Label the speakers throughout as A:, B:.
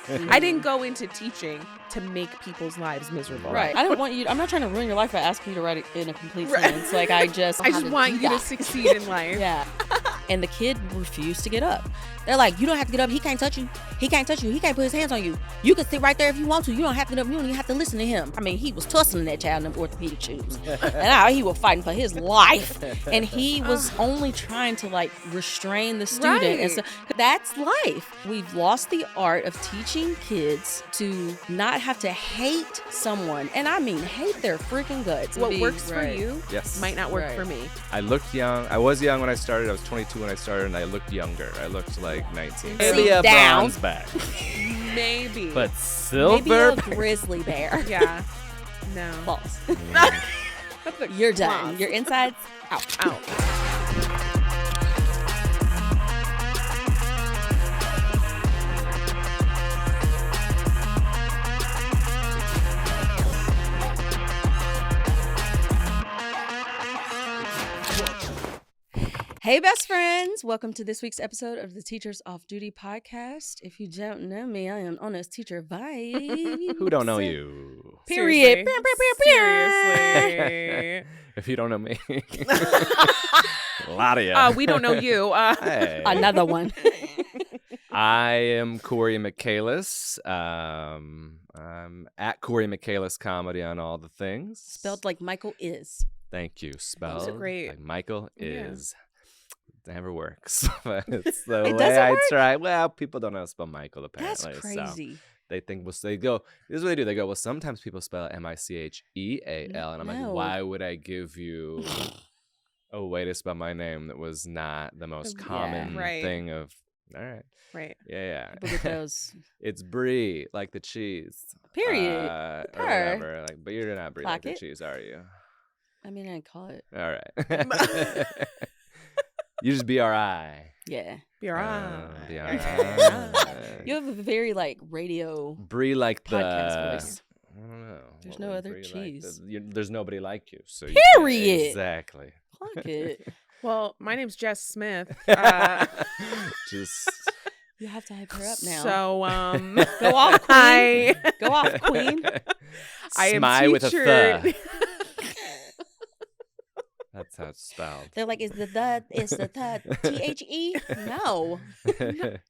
A: I didn't go into teaching to make people's lives miserable.
B: Right. I don't want you. I'm not trying to ruin your life by asking you to write it in a complete sentence. Like I just
A: want you to succeed in life.
B: Yeah. And the kid refused to get up. They're like, you don't have to get up. He can't touch you. He can't touch you. He can't put his hands on you. You can sit right there if you want to. You don't have to get up. You don't even have to listen to him. I mean, he was tussling that child in them orthopedic shoes. And he was fighting for his life. And he was only trying to like restrain the student.
A: Right.
B: And so that's life. We've lost the art of teaching kids to not have to hate someone. And I mean, hate their freaking guts.
A: What works for you might not work for me.
C: I looked young. I was young when I started. I was 22 when I started, and I looked younger. I looked like 19.
B: Maybe a
C: bronze back.
A: Maybe.
C: But silver.
B: Maybe a grizzly bear.
A: Yeah. No.
B: False.
A: That's a
B: You're done.
A: clause.
B: Your insides out. Hey, best friends. Welcome to this week's episode of the Teachers Off Duty podcast. If you don't know me, I am honest teacher vibes.
C: Who don't know you?
B: Period.
A: Seriously.
C: If you don't know me. A lot of you.
A: We don't know you.
C: Hey.
B: Another one.
C: I am Cory Michaelis. I'm at Cory Michaelis Comedy on all the things.
B: Spelled like Michael is.
C: Thank you. Spelled
A: great.
C: like Michael
A: Yeah.
C: is. It never works. But it's the
B: It
C: way
B: doesn't
C: I
B: work?
C: try. Well, people don't know how to spell Michael, apparently.
B: That's crazy.
C: So they think, they go, this is what they do. They go, well, sometimes people spell it Micheal. And I'm
B: No.
C: like, why would I give you a way to spell my name that was not the most
A: Yeah.
C: common
A: Right.
C: thing of, all right.
A: Right.
C: Yeah.
B: People get those.
C: It's brie, like the cheese.
B: Period.
C: Or
B: Per.
C: whatever. Like, but you're not brie like the
B: Pocket.
C: cheese, are you?
B: I mean, I call it.
C: All right. You just BRI.
B: Yeah.
A: You're on.
C: BRI.
B: You have a very like radio.
C: Brie like the.
B: Podcast voice.
C: I don't know.
B: There's
C: What
B: no
C: would
B: other
C: brie like?
B: cheese.
C: There's nobody like you. So
B: Period.
C: Exactly.
B: Clock it.
A: Well, my name's Jess Smith.
C: Just.
B: You have to hype her up now.
A: So,
B: Go off, queen. Go off, queen.
A: I am
C: Smy with a
A: teacher.
C: th. That's how it's spelled.
B: They're like, is the THE? No.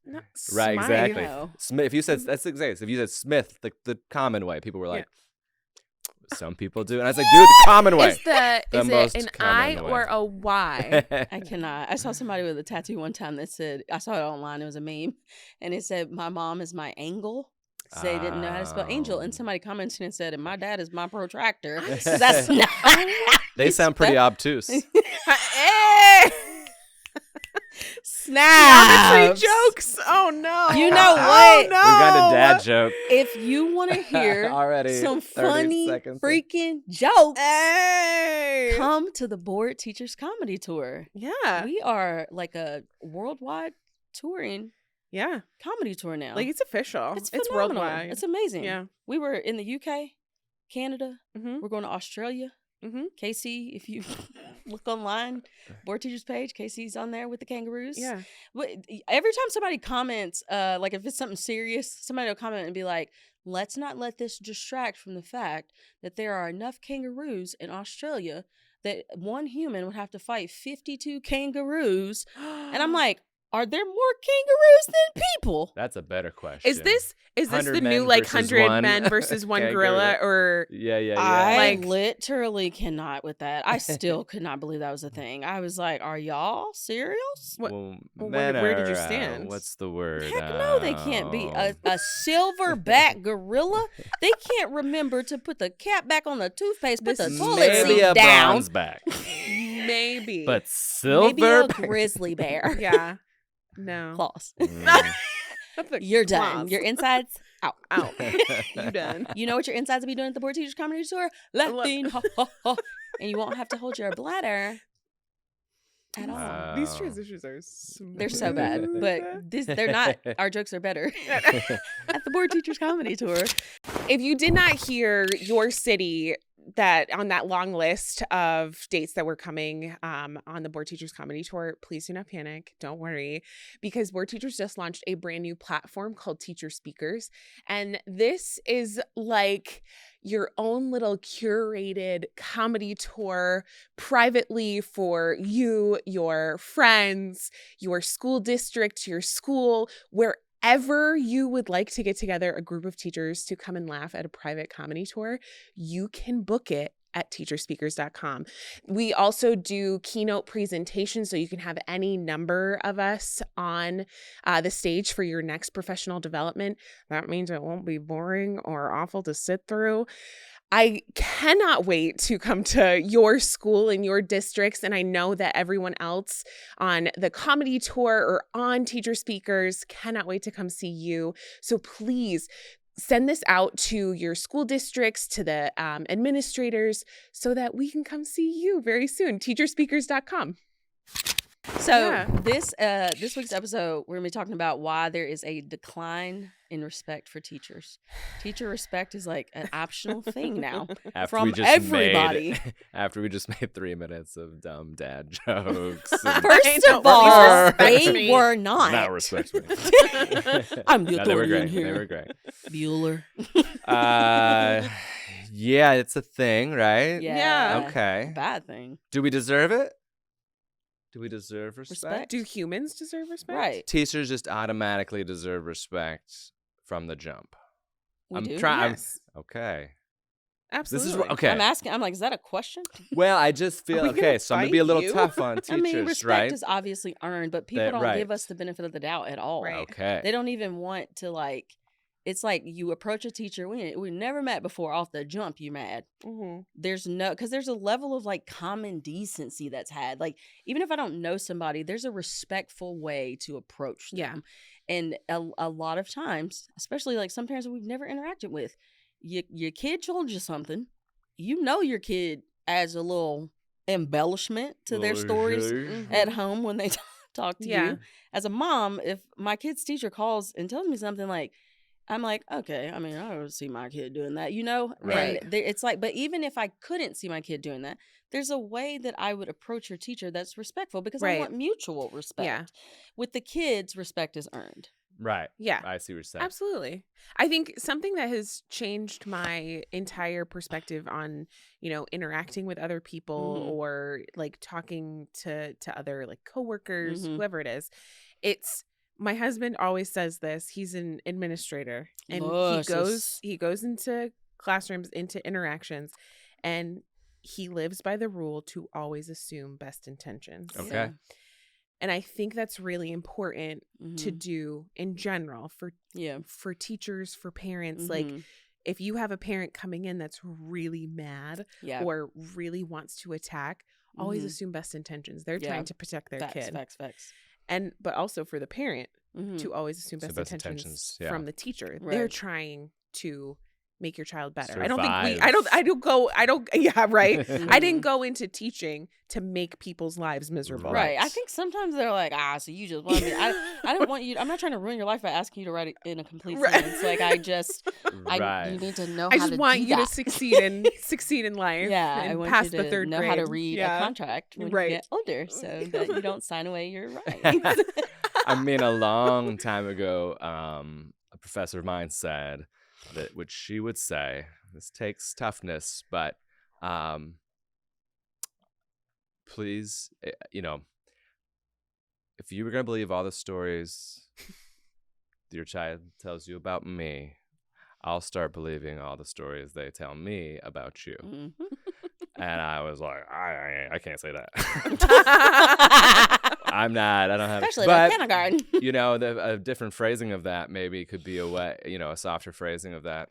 A: Not
C: Right,
A: Smy.
C: exactly.
B: No.
C: Smith. If you said that's exactly. If you said Smith, the common way, people were like, some people do, and I was like, dude, the common way.
A: Is
C: The most
A: it an
C: common
A: I
C: way.
A: or a Y?
B: I cannot. I saw somebody with a tattoo one time that said, I saw it online, it was a meme, and it said, my mom is my angle. So they didn't know how to spell angel. And somebody commented and said, and my dad is my protractor. 'Cause that's not
C: They sound pretty obtuse.
A: Hey!
B: Snap.
A: Geometry jokes. Oh no.
B: You know
A: Oh
B: what?
A: no.
C: We got a dad joke
B: If you want to hear
C: already.
B: some
C: 30
B: funny
C: seconds.
B: freaking jokes,
A: Hey.
B: come to the Board Teachers Comedy Tour.
A: Yeah.
B: We are like a worldwide touring
A: Yeah.
B: comedy tour now.
A: Like it's official.
B: it's
A: It's
B: phenomenal.
A: worldwide.
B: It's amazing.
A: Yeah.
B: We were in the UK, Canada.
A: Mm-hmm.
B: We're going to Australia.
A: Mm-hmm.
B: Casey, if you look online, Board Teachers page, Casey's on there with the kangaroos.
A: Yeah.
B: But every time somebody comments, like if it's something serious, somebody will comment and be like, let's not let this distract from the fact that there are enough kangaroos in Australia that one human would have to fight 52 kangaroos. And I'm like, are there more kangaroos than people?
C: That's a better question.
A: Is this the
C: 100
A: new
C: men
A: like
C: versus
A: 100
C: one
A: men versus one
C: kangaroo.
A: gorilla or
C: Yeah.
B: I
A: Like-
B: literally cannot with that. I still could not believe that was a thing. I was like, are y'all serious?
A: what?
C: Well,
A: well,
C: men
A: where did you
C: are,
A: stand?
C: what's the word?
B: Heck no, they can't be. A
C: Oh.
B: silverback gorilla, they can't remember to put the cap back on the toothpaste, put the
A: This
B: toilet
C: Maybe
B: seat
C: a
B: down.
C: bronze back,
A: Maybe.
C: but
B: Maybe
C: silver.
B: a grizzly bear.
A: yeah. No.
B: Claws.
C: Mm.
A: That's a
B: You're done.
A: clause.
B: Your insides out.
A: Out. You done.
B: You know what your insides will be doing at the Board Teachers Comedy Tour? Laughing, ha, ha, ha. And you won't have to hold your bladder at all.
A: These
C: Oh.
A: transitions are smooth.
B: They're so bad, but they're not. Our jokes are better at the Board Teachers Comedy Tour.
A: If you did not hear your city that on that long list of dates that were coming on the Board Teachers Comedy Tour, please do not panic. Don't worry, because Board Teachers just launched a brand new platform called Teacher Speakers. And this is like your own little curated comedy tour privately for you, your friends, your school district, your school, wherever you would like to get together a group of teachers to come and laugh at a private comedy tour, you can book it at teacherspeakers.com. We also do keynote presentations, so you can have any number of us on the stage for your next professional development. That means it won't be boring or awful to sit through. I cannot wait to come to your school and your districts, and I know that everyone else on the comedy tour or on Teacher Speakers cannot wait to come see you. So please send this out to your school districts, to the administrators, so that we can come see you very soon. Teacherspeakers.com.
B: So this week's episode, we're going to be talking about why there is a decline in respect for teachers. Teacher respect is like an optional thing now from everybody.
C: After we just made 3 minutes of dumb dad jokes.
B: First of all, they were not.
C: Not respect me.
B: I'm the
C: No, they were
B: authority
C: great.
B: in here.
C: They were great.
B: Bueller.
C: Yeah, it's a thing, right?
B: Yeah.
C: Okay.
B: Bad thing.
C: Do we deserve it? Do we deserve respect?
A: Do humans deserve respect?
B: Right.
C: Teachers just automatically deserve respect from the jump.
B: We
C: I'm
B: do?
C: trying.
A: Yes.
C: Okay.
A: Absolutely.
C: This is okay.
B: I'm asking. I'm like, is that a question?
C: Well, I just feel
A: we gonna
C: okay. So I'm gonna be a
A: fight
C: little
A: you?
C: tough on teachers,
B: I mean, respect
C: right?
B: is obviously earned, but people don't
C: right.
B: give us the benefit of the doubt at all.
A: Right.
C: Okay.
B: They don't even want to like. It's like you approach a teacher. We never met before. Off the jump, you mad.
A: Mm-hmm.
B: There's no, because there's a level of like common decency that's had. Like even if I don't know somebody, there's a respectful way to approach them.
A: Yeah.
B: And a lot of times, especially like some parents that we've never interacted with, your kid told you something. You know your kid adds a little embellishment to their stories at home when they talk to you. As a mom, if my kid's teacher calls and tells me something like, I'm like, okay, I mean, I don't see my kid doing that, you know?
C: Right.
B: And it's like, but even if I couldn't see my kid doing that, there's a way that I would approach your teacher that's respectful because I want mutual respect.
A: Yeah.
B: With the kids, respect is earned.
C: Right.
A: Yeah.
C: I see what you're saying.
A: Absolutely. I think something that has changed my entire perspective on, interacting with other people or like talking to other like coworkers, whoever it is, it's my husband always says this. He's an administrator and he goes into classrooms, into interactions, and he lives by the rule to always assume best intentions.
C: Okay.
B: Yeah.
A: And I think that's really important to do in general for teachers, for parents. Like if you have a parent coming in that's really mad or really wants to attack, always assume best intentions. They're trying to protect their kid.
B: Facts.
A: But also for the parent to always assume best intentions from the teacher.
B: Right.
A: They're trying to make your child better.
C: Survive.
A: I didn't go into teaching to make people's lives miserable.
B: Right. I think sometimes they're like, so you just want me. I don't want you. I'm not trying to ruin your life by asking you to write it in a complete sentence. Like you need to know.
A: I just want you to succeed in life.
B: Yeah,
A: and
B: I want
A: pass
B: you
A: the
B: to
A: third
B: know
A: grade.
B: how to read a contract when you get older, so that you don't sign away your rights.
C: I mean, a long time ago, a professor of mine said that, which she would say, this takes toughness, but please, if you were going to believe all the stories your child tells you about me, I'll start believing all the stories they tell me about you. And I was like, I can't say that. I don't have,
B: especially
C: but,
B: in kindergarten.
C: A different phrasing of that maybe could be a way, a softer phrasing of that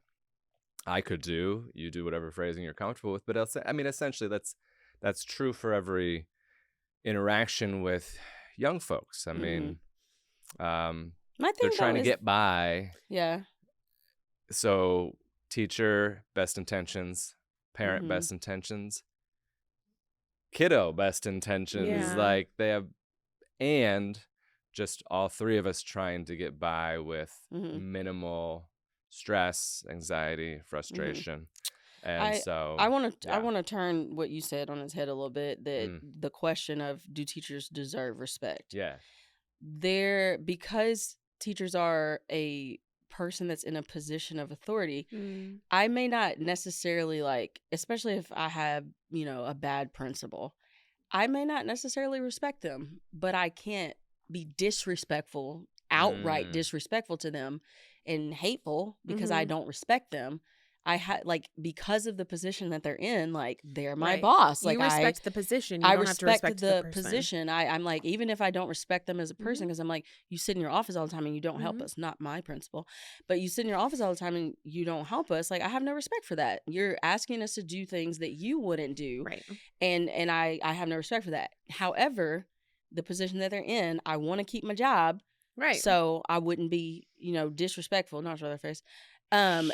C: I could do. You do whatever phrasing you're comfortable with, but essentially that's true for every interaction with young folks. I mean, they're trying to get by.
B: Yeah.
C: So teacher, best intentions. Parent, best intentions. Kiddo, best intentions.
A: Yeah.
C: Like they have, and just all three of us trying to get by with minimal stress, anxiety, frustration. And
B: I want to turn what you said on its head a little bit, that the question of, do teachers deserve respect?
C: Yeah.
B: Because teachers are a person that's in a position of authority,
A: Mm.
B: I may not necessarily, like, especially if I have, a bad principal, I may not necessarily respect them, but I can't be disrespectful, outright disrespectful to them and hateful because I don't respect them. Because of the position that they're in, like, they're my
A: Right.
B: boss. Like,
A: You respect the position. You
B: I
A: don't have to respect the person.
B: position. I'm like, even if I don't respect them as a person, because I'm like, you sit in your office all the time and you don't help
A: Mhm.
B: us. Not my principal, but you sit in your office all the time and you don't help us. Like, I have no respect for that. You're asking us to do things that you wouldn't do,
A: Right.
B: and I have no respect for that. However, the position that they're in, I want to keep my job,
A: Right.
B: so I wouldn't be, disrespectful. Not show their face. And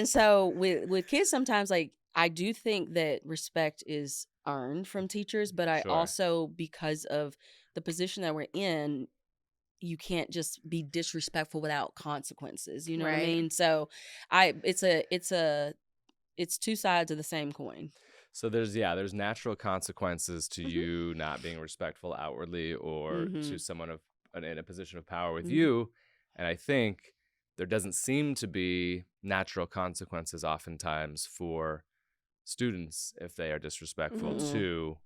B: so with kids, sometimes, like, I do think that respect is earned from teachers, but I
C: Sure.
B: also, because of the position that we're in, you can't just be disrespectful without consequences. You know what I
A: Right.
B: mean? So it's two sides of the same coin.
C: So there's natural consequences to you not being respectful outwardly or to someone in a position of power with you. And I think there doesn't seem to be natural consequences oftentimes for students if they are disrespectful to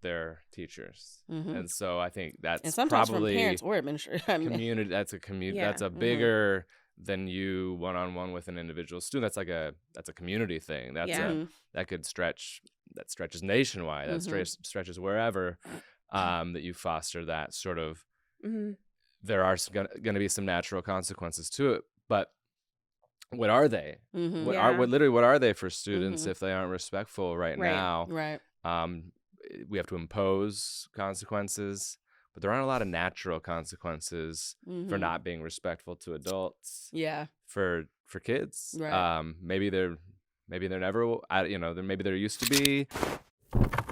C: their teachers. And so I think that's
B: And sometimes
C: probably
B: from parents or administrators.
C: community. That's a community.
A: Yeah.
C: That's a bigger than you one-on-one with an individual student. That's a community thing. That could stretch. That stretches nationwide. That stretches wherever that you foster that sort of. There are going to be some natural consequences to it, but what are they? What are they for students if they aren't respectful right now?
B: Right.
C: We have to impose consequences, but there aren't a lot of natural consequences for not being respectful to adults.
B: Yeah.
C: For kids,
B: Right.
C: maybe there never. Maybe there used to be.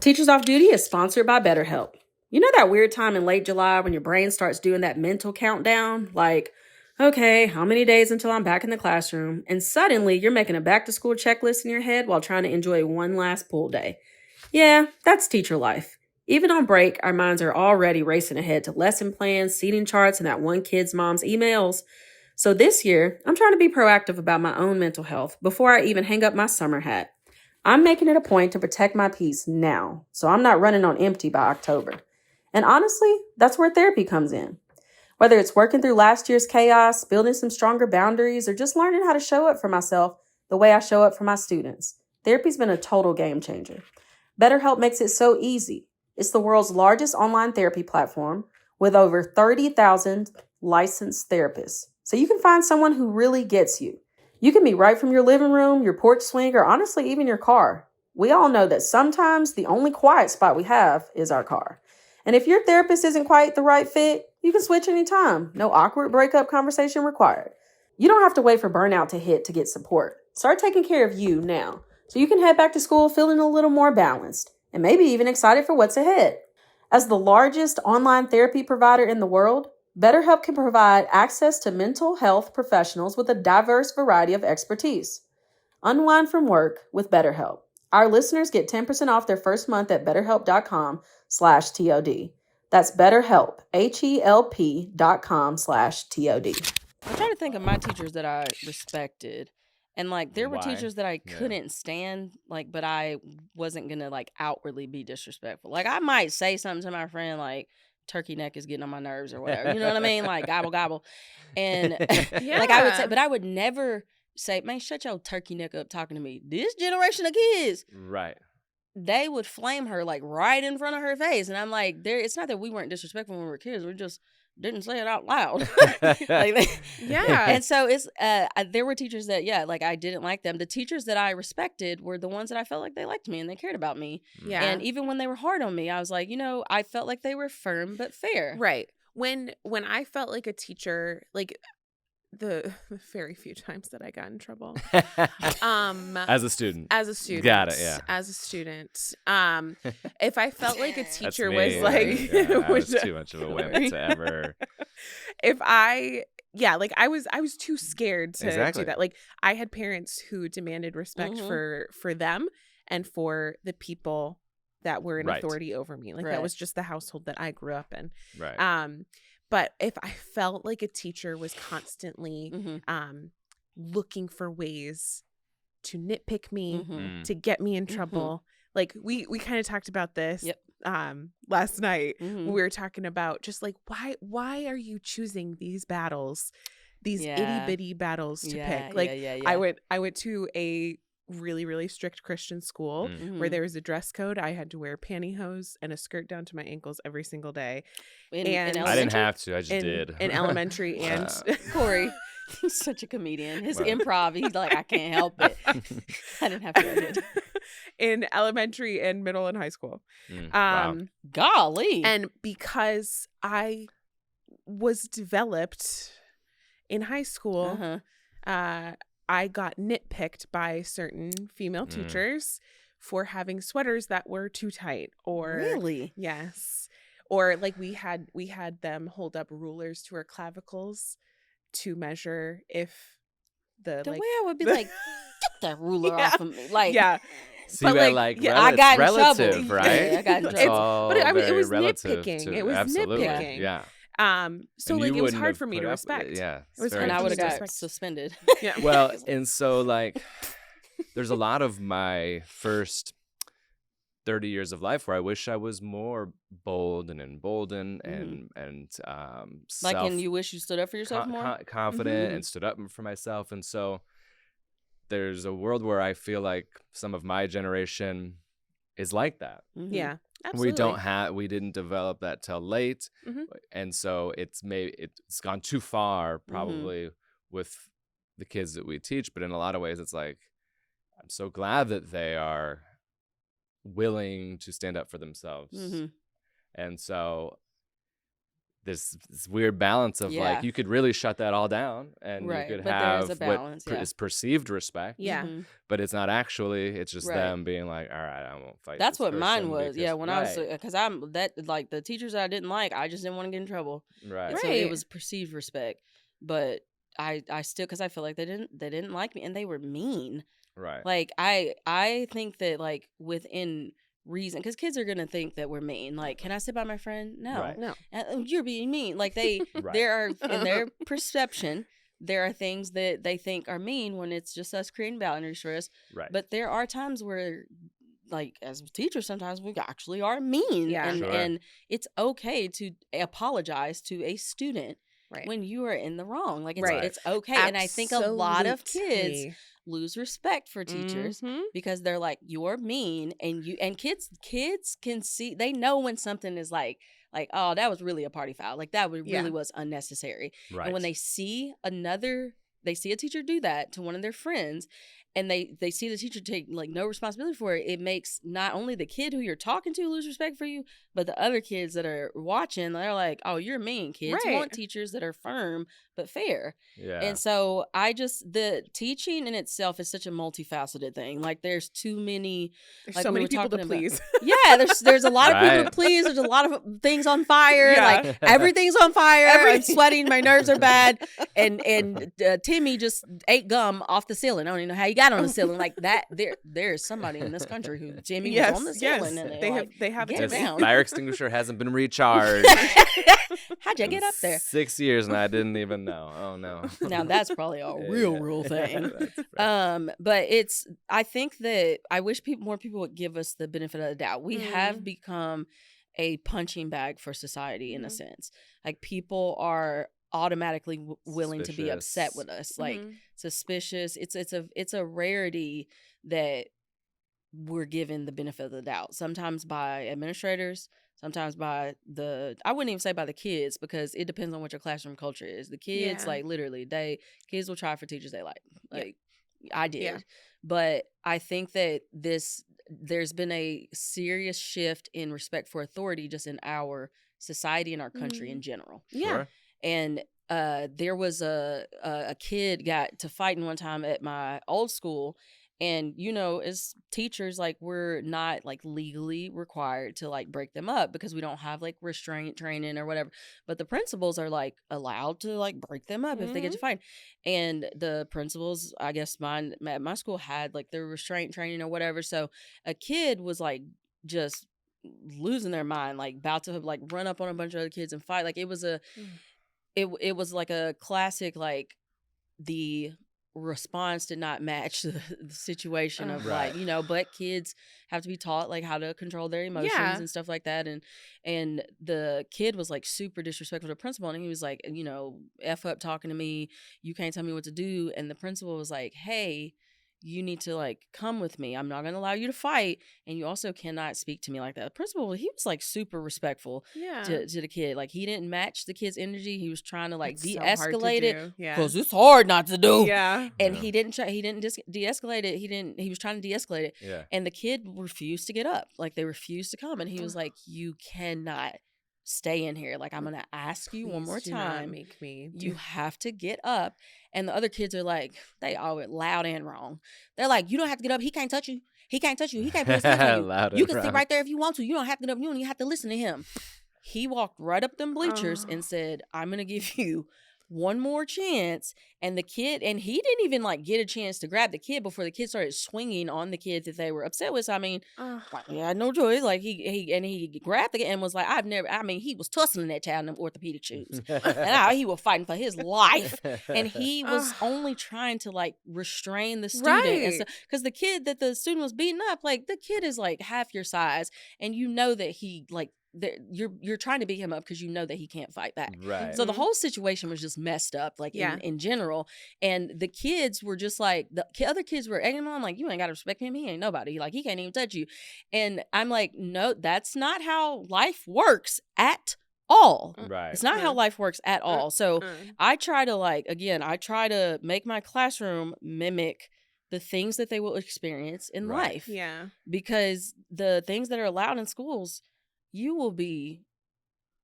D: Teachers Off Duty is sponsored by BetterHelp. You know that weird time in late July when your brain starts doing that mental countdown? Like, okay, how many days until I'm back in the classroom? And suddenly you're making a back-to-school checklist in your head while trying to enjoy one last pool day. Yeah, that's teacher life. Even on break, our minds are already racing ahead to lesson plans, seating charts, and that one kid's mom's emails. So this year, I'm trying to be proactive about my own mental health before I even hang up my summer hat. I'm making it a point to protect my peace now, so I'm not running on empty by October. And honestly, that's where therapy comes in. Whether it's working through last year's chaos, building some stronger boundaries, or just learning how to show up for myself the way I show up for my students, therapy's been a total game changer. BetterHelp makes it so easy. It's the world's largest online therapy platform with over 30,000 licensed therapists. So you can find someone who really gets you. You can be right from your living room, your porch swing, or honestly, even your car. We all know that sometimes the only quiet spot we have is our car. And if your therapist isn't quite the right fit, you can switch anytime. No awkward breakup conversation required. You don't have to wait for burnout to hit to get support. Start taking care of you now, so you can head back to school feeling a little more balanced and maybe even excited for what's ahead. As the largest online therapy provider in the world, BetterHelp can provide access to mental health professionals with a diverse variety of expertise. Unwind from work with BetterHelp. Our listeners get 10% off their first month at BetterHelp.com/TOD. That's BetterHelp, HELP.com/TOD.
B: I'm trying to think of my teachers that I respected. And, like, there were
C: Why?
B: teachers that I couldn't stand, like, but I wasn't going to, like, outwardly be disrespectful. Like, I might say something to my friend, like, turkey neck is getting on my nerves or whatever. You know what I mean? Like, gobble, gobble. And, like, I would say, but I would never say, man, shut your turkey neck up talking to me. This generation of kids.
C: Right.
B: They would flame her, like, right in front of her face. And I'm like, it's not that we weren't disrespectful when we were kids. We just didn't say it out loud.
A: Yeah.
B: And so it's there were teachers that like I didn't like them. The teachers that I respected were the ones that I felt like they liked me and they cared about me.
A: Yeah.
B: And even when they were hard on me, I was like, I felt like they were firm but fair.
A: Right. When I felt like a teacher, like the very few times that I got in trouble.
C: As a student.
A: As a student.
C: Got it, yeah.
A: As a student. If I felt like a
C: That's
A: teacher
C: me,
A: was
C: yeah,
A: like
C: yeah, I was too much of a wimp to ever.
A: If I like I was too scared to
C: Exactly.
A: do that. Like I had parents who demanded respect for them and for the people that were in
C: Right.
A: authority over me. Like
B: Right.
A: that was just the household that I grew up in.
C: Right.
A: But if I felt like a teacher was constantly looking for ways to nitpick me, to get me in trouble, like we kind of talked about this last night when we were talking about just like why are you choosing these battles, these itty bitty battles to pick? Like I went to a really, really strict Christian school where there was a dress code. I had to wear pantyhose and a skirt down to my ankles every single day.
B: In
C: I didn't have to. I just did.
A: In elementary and
B: Cory, he's such a comedian. His improv, he's like, I can't help it. I didn't have to. I did.
A: In elementary and middle and high school.
C: Wow.
B: Golly.
A: And because I was developed in high school, I got nitpicked by certain female teachers for having sweaters that were too tight, or
B: really,
A: yes, or like we had them hold up rulers to our clavicles to measure if the
B: way I would be like, get that ruler off of me, like
C: So you had like
B: I got in
C: relative,
B: trouble.
C: right?
B: Yeah, I got in
C: It's
B: trouble.
C: all
A: But it was
C: very
A: nitpicking.
C: relative
A: It was
C: absolutely.
A: nitpicking.
C: Yeah.
A: So
C: And
A: like
C: you
A: it was
C: wouldn't
A: hard
C: have
A: for me
C: put
A: to
C: up-
A: respect.
C: Yeah.
A: It was
C: very
A: hard
B: And I
A: for
B: would
A: me
B: have
A: to
B: got
A: respect.
B: suspended.
A: Yeah.
C: Well, and so like there's a lot of my first 30 years of life where I wish I was more bold and emboldened and
B: Like, and you wish you stood up for yourself more?
C: confident and stood up for myself. And so there's a world where I feel like some of my generation is like that.
A: Yeah, absolutely.
C: We didn't develop that till late. And so it's gone too far probably with the kids that we teach. But in a lot of ways, it's like, I'm so glad that they are willing to stand up for themselves. And so this weird balance of like, you could really shut that all down and you could
B: but
C: have
B: there's a balance,
C: what is perceived respect.
A: Yeah.
C: But it's not actually, it's just them being like, all right, I won't fight.
B: That's
C: this
B: what mine
C: person
B: was. Yeah,
C: because-"
B: when I was, because I'm that, like the teachers I didn't like, I just didn't want to get in trouble.
C: Right.
B: And so it was perceived respect. But I still, because I feel like they didn't like me and they were mean.
C: Right.
B: Like I think that like within reason, because kids are gonna think that we're mean. Like, can I sit by my friend? No,
C: Right.
A: No.
B: You're being mean. Like there are in their perception, there are things that they think are mean when it's just us creating boundaries for us.
C: Right.
B: But there are times where, like as teachers, sometimes we actually are mean, and it's okay to apologize to a student when you are in the wrong. Like it's okay. And I think a lot of kids lose respect for teachers because they're like, you're mean, and kids can see, they know when something is like, oh, that was really a party foul, like that really was unnecessary.
C: Right.
B: And when they see a teacher do that to one of their friends, and they see the teacher take like no responsibility for it, it makes not only the kid who you're talking to lose respect for you, but the other kids that are watching, they're like, oh, you're mean. Kids want teachers that are firm but fair.
C: Yeah.
B: And so the teaching in itself is such a multifaceted thing. Like there's too many,
A: There's
B: like
A: so
B: we
A: many
B: were
A: people to
B: talking about.
A: please.
B: Yeah, there's a lot of people to please. There's a lot of things on fire. Like everything's on fire. I'm sweating. My nerves are bad. And Timmy just ate gum off the ceiling. I don't even know how he got on the ceiling like that. There's somebody in this country who Timmy was on the ceiling. And
A: they have
B: get
A: it
B: down.
C: Fire extinguisher hasn't been recharged.
B: How'd you get up there?
C: 6 years and I didn't even know. Oh no.
B: Now that's probably a real thing. But I think that I wish more people would give us the benefit of the doubt. We have become a punching bag for society in a sense. Like people are automatically willing to be upset with us, like suspicious. It's a rarity that we're given the benefit of the doubt, sometimes by administrators, sometimes by I wouldn't even say by the kids, because it depends on what your classroom culture is. The kids, like literally, kids will try for teachers they like I did. But I think that there's been a serious shift in respect for authority just in our society and our country in general.
A: Yeah.
B: And there was a kid got to fighting one time at my old school. And, as teachers, like, we're not, like, legally required to, like, break them up because we don't have, like, restraint training or whatever. But the principals are, like, allowed to, like, break them up if they get to fight. And the principals, I guess my school had, like, their restraint training or whatever. So a kid was, like, just losing their mind, like, about to, like, run up on a bunch of other kids and fight. Like, it was it was, like, a classic, like, the response did not match the situation of
C: Right.
B: like, but kids have to be taught like how to control their emotions
A: Yeah.
B: and stuff like that. And the kid was like super disrespectful to the principal, and he was like, F up talking to me, you can't tell me what to do. And the principal was like, hey, you need to like come with me. I'm not going to allow you to fight, and you also cannot speak to me like that. The principal, he was like super respectful
A: Yeah.
B: to the kid. Like, he didn't match the kid's energy. He was trying to like
A: It's so hard to
B: de-escalate it
A: do. Yeah.
B: because it's hard not to do.
A: Yeah.
B: And
C: Yeah.
B: he didn't de-escalate it. He was trying to de-escalate it.
C: Yeah.
B: And the kid refused to get up. Like, they refused to come. And he was like, you cannot stay in here. Like, I'm going to ask you one
A: Please
B: more
A: do not
B: time.
A: make me
B: You have to get up. And the other kids are like, they all went loud and wrong. They're like, you don't have to get up. He can't touch you. He can't touch you. He can't put his hands on you.
C: Loud
B: You
C: and
B: can sit
C: wrong.
B: right there if you want to. You don't have to get up. You don't even have to listen to him. He walked right up them bleachers
A: Oh.
B: and said, I'm going to give you one more chance. And the kid, and he didn't even like get a chance to grab the kid before the kid started swinging on the kid that they were upset with. So, I mean, like, he had no choice. Like, he grabbed the kid and was like, he was tussling that child in them orthopedic shoes. And he was fighting for his life. And he was only trying to like restrain the student.
A: Right.
B: Because the kid that the student was beating up, like, the kid is like half your size. And you know that he like, you're trying to beat him up because you know that he can't fight back.
C: Right.
B: So the whole situation was just messed up, like, in general. And the kids were just like, the other kids were egging him on, like, you ain't got to respect him. He ain't nobody. Like, he can't even touch you. And I'm like, no, that's not how life works at all.
C: Right.
B: It's not how life works at all. So I try to make my classroom mimic the things that they will experience in
C: Right.
B: life.
A: Yeah.
B: Because the things that are allowed in schools, you will be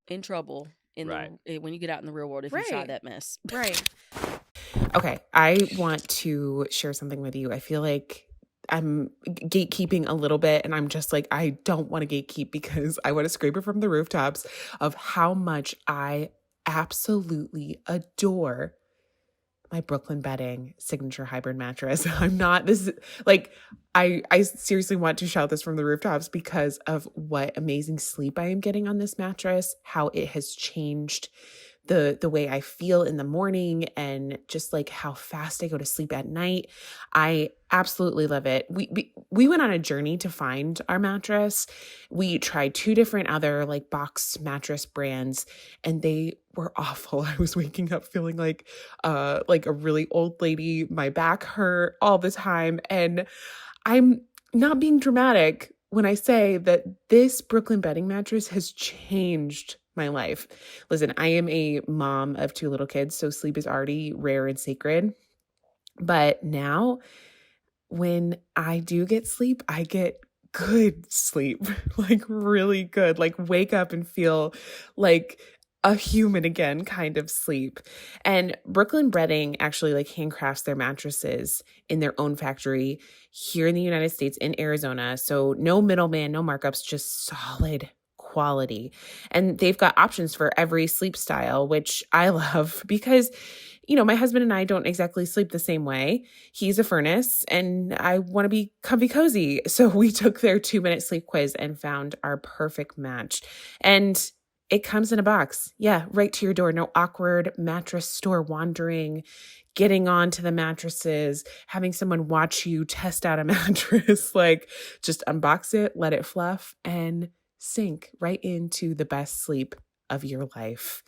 B: in trouble when you get out in the real world if you try
A: Right.
B: that mess.
A: Right. Okay. I want to share something with you. I feel like I'm gatekeeping a little bit, and I'm just like, I don't want to gatekeep because I want to scrape it from the rooftops of how much I absolutely adore my Brooklyn Bedding signature hybrid mattress. I seriously want to shout this from the rooftops because of what amazing sleep I am getting on this mattress, how it has changed the way I feel in the morning, and just like how fast I go to sleep at night. I absolutely love it. We went on a journey to find our mattress. We tried 2 different other like box mattress brands, and they were awful. I was waking up feeling like a really old lady. My back hurt all the time. And I'm not being dramatic when I say that this Brooklyn Bedding mattress has changed my life. Listen, I am a mom of 2 little kids, so sleep is already rare and sacred. But now when I do get sleep, I get good sleep, like really good, like wake up and feel like a human again kind of sleep. And Brooklyn Bedding actually like handcrafts their mattresses in their own factory here in the United States in Arizona. So no middleman, no markups, just solid quality. And they've got options for every sleep style, which I love because, my husband and I don't exactly sleep the same way. He's a furnace and I want to be comfy cozy. So we took their 2-minute sleep quiz and found our perfect match. And it comes in a box. Yeah, right to your door. No awkward mattress store wandering, getting onto the mattresses, having someone watch you test out a mattress. Like, just unbox it, let it fluff, and sink right into the best sleep of your life.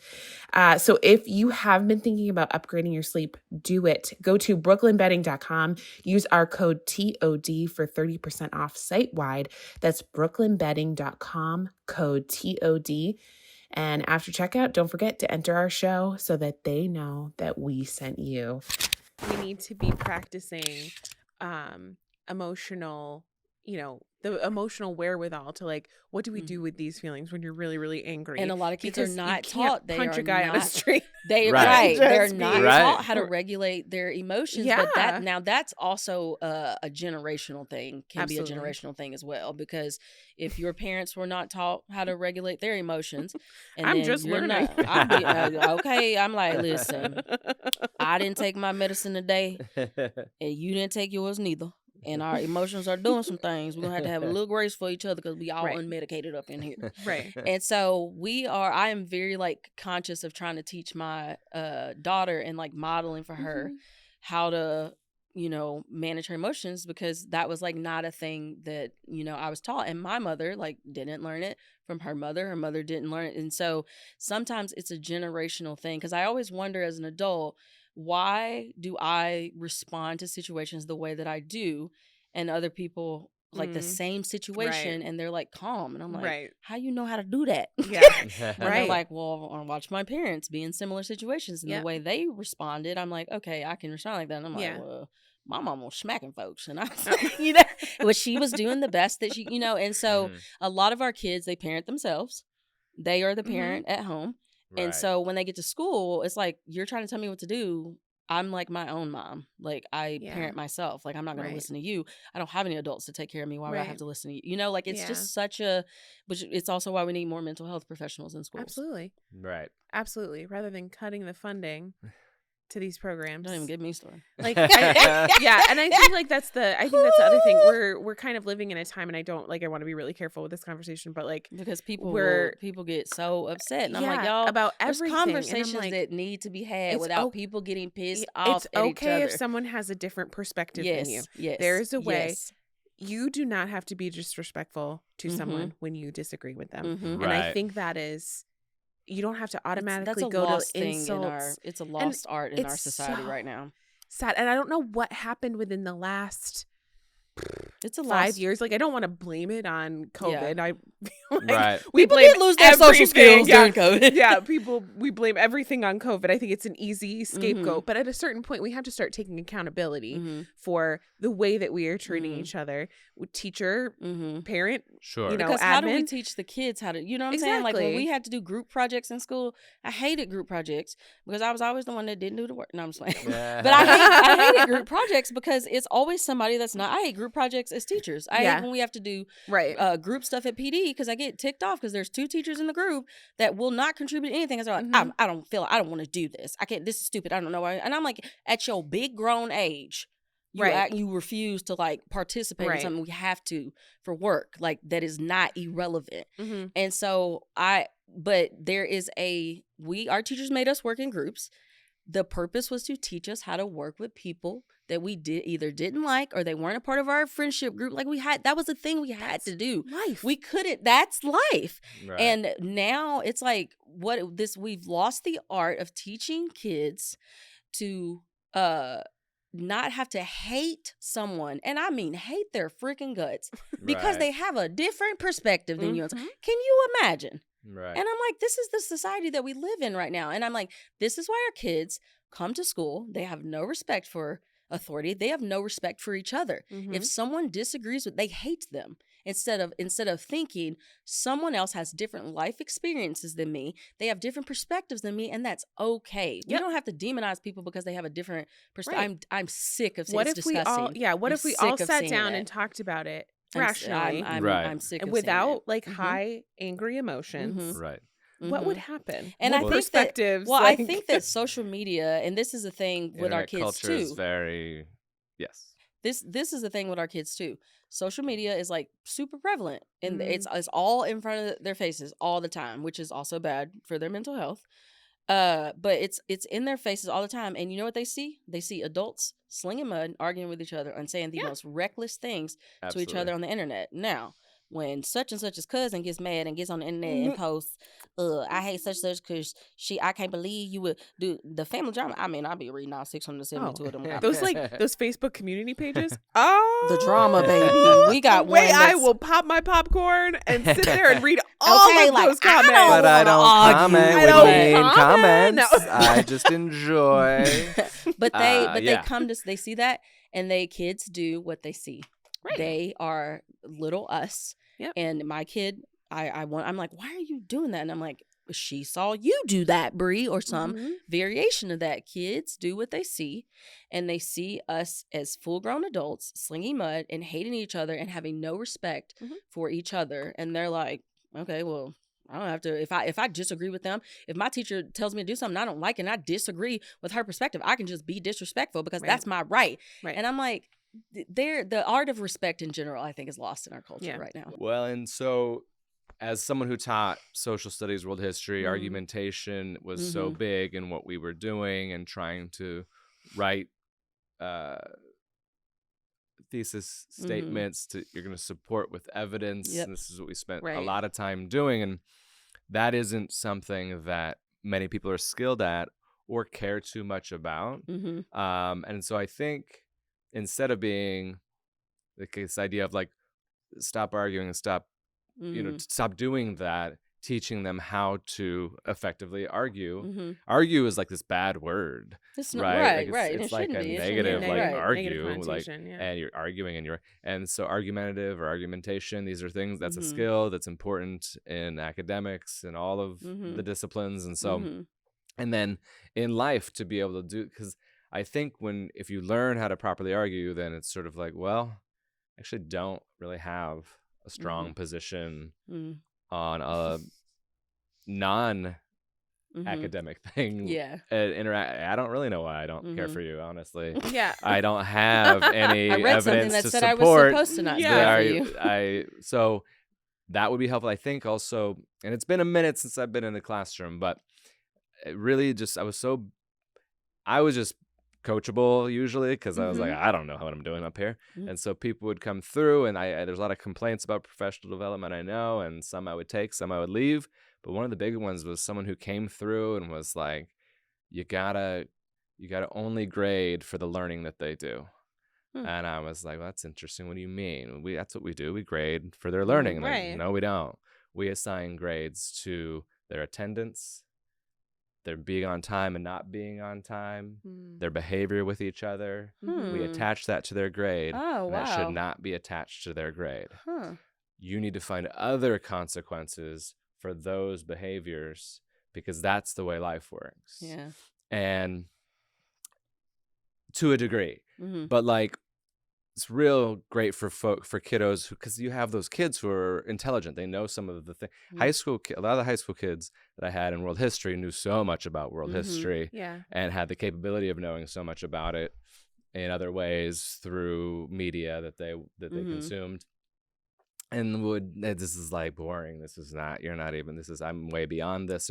A: So if you have been thinking about upgrading your sleep, do it. Go to brooklynbedding.com. Use our code TOD for 30% off site-wide. That's brooklynbedding.com, code TOD. And after checkout, don't forget to enter our show so that they know that we sent you. We need to be practicing emotional you know, the emotional wherewithal to like, what do we do with these feelings when you're really, really angry?
B: And a lot of kids are
A: Because
B: not
A: you can't
B: taught. They
A: punch
B: are
A: a guy
B: not,
A: on the street.
C: Right.
B: They're
A: Just
B: not
A: be-
B: taught how to regulate their emotions. But
A: Yeah.
B: that's also a generational thing. Can
A: Absolutely.
B: be a generational thing as well. Because if your parents were not taught how to regulate their emotions, and
A: I'm
B: then
A: just
B: you're
A: learning.
B: okay. I'm like, listen, I didn't take my medicine today, and you didn't take yours neither. And our emotions are doing some things. We're going to have a little grace for each other because we all
A: Right.
B: unmedicated up in here.
A: Right.
B: And so I am very like conscious of trying to teach my daughter and like modeling for her how to, you know, manage her emotions, because that was like not a thing that, you know, I was taught. And my mother like didn't learn it from her mother. Her mother didn't learn it. And so sometimes it's a generational thing, because I always wonder as an adult, why do I respond to situations the way that I do, and other people like the same situation
A: Right.
B: and they're like calm, and I'm like,
A: Right.
B: how you know how to do that?
A: Yeah.
B: And they're
A: Right.
B: like, well, I watch my parents be in similar situations, and
A: Yep.
B: the way they responded, I'm like, okay, I can respond like that. And I'm
A: Yeah.
B: like, well, my mom was smacking folks, and I was like, you know, but she was doing the best that she, you know. And so a lot of our kids, they parent themselves. They are the parent at home. And
C: Right.
B: so when they get to school, it's like, you're trying to tell me what to do. I'm like my own mom. Like, I
A: Yeah.
B: parent myself. Like, I'm not going
A: Right.
B: to listen to you. I don't have any adults to take care of me. Why would I have
A: Right.
B: to listen to you? You know, like, it's
A: Yeah.
B: just which it's also why we need more mental health professionals in schools.
A: Absolutely.
C: Right.
A: Absolutely. Rather than cutting the funding to these programs.
B: Don't even get me started.
A: Like, yeah, and I think like that's the other thing. We're kind of living in a time, and I want to be really careful with this conversation, but like
B: Because people get so upset, and I'm like,
A: yeah,
B: y'all,
A: about
B: there's
A: everything, and I'm
B: conversations
A: like,
B: that need to be had
A: it's
B: without people getting pissed
A: it's
B: off at each
A: okay
B: other.
A: if someone has a different perspective than you.
B: Yes,
A: There is a way.
B: yes.
A: You do not have to be disrespectful to someone when you disagree with them,
B: Mhm.
A: and I
C: Right.
A: think that is. You don't have to automatically
B: That's a
A: go
B: lost
A: to
B: thing
A: insults.
B: it's a lost art in our
A: it's
B: society
A: so
B: right now.
A: Sad, and I don't know what happened within the last
B: It's a
A: 5
B: lost
A: years. Like, I don't want to blame it on COVID. I feel like
C: Right.
A: we
B: People
A: blame
B: did lose their social
A: everything.
B: skills
A: Yeah.
B: during COVID.
A: Yeah, we blame everything on COVID. I think it's an easy scapegoat, but at a certain point, we have to start taking accountability for the way that we are treating each other. Teacher, parent,
C: Sure.
A: you know,
B: Because how do we
A: admin.
B: teach the kids how to, you know what I'm saying? Like, when
A: Exactly.
B: we had to do group projects in school, I hated group projects because I was always the one that didn't do the work. No, I'm just like, but I hated group projects because it's always somebody that's not. I hate group projects as teachers. I hate when we have to do group stuff at PD, because I get ticked off because there's 2 teachers in the group that will not contribute anything. I was like, I don't want to do this. I can't. This is stupid. I don't know why. And I'm like, at your big grown age, you refuse to like participate in something we have to for work, like that is not irrelevant. And so but there is our teachers made us work in groups. The purpose was to teach us how to work with people that we either didn't like, or they weren't a part of our friendship group. Like, that was a thing we had to do.
A: Life.
B: We couldn't. That's life.
C: Right.
B: And now it's like we've lost the art of teaching kids to not have to hate someone, and I mean hate their freaking guts, because
C: Right.
B: they have a different perspective than you. Can you imagine?
C: Right.
B: And I'm like, this is the society that we live in right now. And I'm like, this is why our kids come to school. They have no respect for authority. They have no respect for each other. If someone disagrees they hate them. Instead of thinking someone else has different life experiences than me, they have different perspectives than me, and that's okay. We don't have to demonize people because they have a different perspective. I'm sick of saying it's disgusting.
A: What if we all sat down and talked about it rationally,
B: I'm sick of
A: without like high angry emotions?
C: Right.
A: What would happen?
B: And
A: what
B: I think
A: perspectives?
B: I think that social media, and this is a thing with our
C: Internet
B: kids
C: culture
B: too.
C: is very yes.
B: This is the thing with our kids too. Social media is like super prevalent, and it's all in front of their faces all the time, which is also bad for their mental health. But it's in their faces all the time, and you know what they see? They see adults slinging mud, arguing with each other, and saying the most reckless things to each other on the internet. Now, when such and such's cousin gets mad and gets on the internet and posts, I hate such because I can't believe you would do the family drama. I mean, I'll be reading all 672 of them.
A: Those those Facebook community pages. Oh,
B: the drama, baby. We got one.
A: I will pop my popcorn and sit there and read all of those comments.
C: But I don't comment with me in comments.
A: No.
C: I just enjoy.
B: But they come to, they see that, and kids do what they see.
A: Right.
B: They are little us.
A: Yep.
B: And my kid, I'm like, why are you doing that? And I'm like, she saw you do that, Bree, or some
A: Mhm.
B: variation of that. Kids do what they see, and they see us as full-grown adults slinging mud and hating each other and having no respect
A: Mhm.
B: for each other. And they're like, okay, well, I don't have to. If I disagree with them, if my teacher tells me to do something I don't like and I disagree with her perspective, I can just be disrespectful because
A: Right.
B: that's my right.
A: Right.
B: And I'm like, the art of respect in general, I think, is lost in our culture
A: Yeah.
B: right now.
C: Well, and so as someone who taught social studies, world history,
B: Mhm.
C: argumentation was so big in what we were doing and trying to write thesis statements to you're going to support with evidence.
B: Yep.
C: And this is what we spent a
A: Right.
C: lot of time doing. And that isn't something that many people are skilled at or care too much about. And so I think instead of being like this idea of like, stop arguing and stop, stop doing that, teaching them how to effectively argue. Argue is like this bad word,
B: It's not
C: right?
B: right.
C: It's
B: It
C: like
B: shouldn't
C: a
B: be. It shouldn't
C: negative,
B: be.
C: like
B: Right.
A: Negative
C: argue, like,
A: connotation, yeah.
C: and you're arguing and so argumentative or argumentation. These are things that's a
B: Mhm.
C: skill that's important in academics and all of the disciplines, and so, and then in life to be able to do, because I think if you learn how to properly argue, then it's sort of like, well, I actually don't really have a strong position on a non-academic thing.
B: Yeah.
C: I don't really know why I don't care for you, honestly.
A: Yeah.
C: I don't have any
B: I read something
C: evidence
B: that
C: to
B: said I was
C: support
B: supposed to not
A: Yeah.
B: care for you.
C: so that would be helpful. I think also, and it's been a minute since I've been in the classroom, but it really just I was just coachable usually because I was like, I don't know what I'm doing up here. And so people would come through, and there's a lot of complaints about professional development, I know, and some I would take, some I would leave. But one of the big ones was someone who came through and was like, you gotta only grade for the learning that they do. And I was like, well, that's interesting. What do you mean? That's what we do. We grade for their learning. And
A: Right.
C: no, we don't. We assign grades to their attendance, their being on time and not being on time, their behavior with each other. We attach that to their grade.
B: Oh,
C: and that
B: wow.
C: should not be attached to their grade.
B: Huh.
C: You need to find other consequences for those behaviors because that's the way life works.
B: Yeah.
C: And to a degree. But like, it's real great for kiddos because you have those kids who are intelligent. They know some of the things. A lot of the high school kids that I had in world history knew so much about world history,
A: Yeah.
C: and had the capability of knowing so much about it in other ways through media that they consumed. And this is like boring. This is not. You're not even. This is. I'm way beyond this.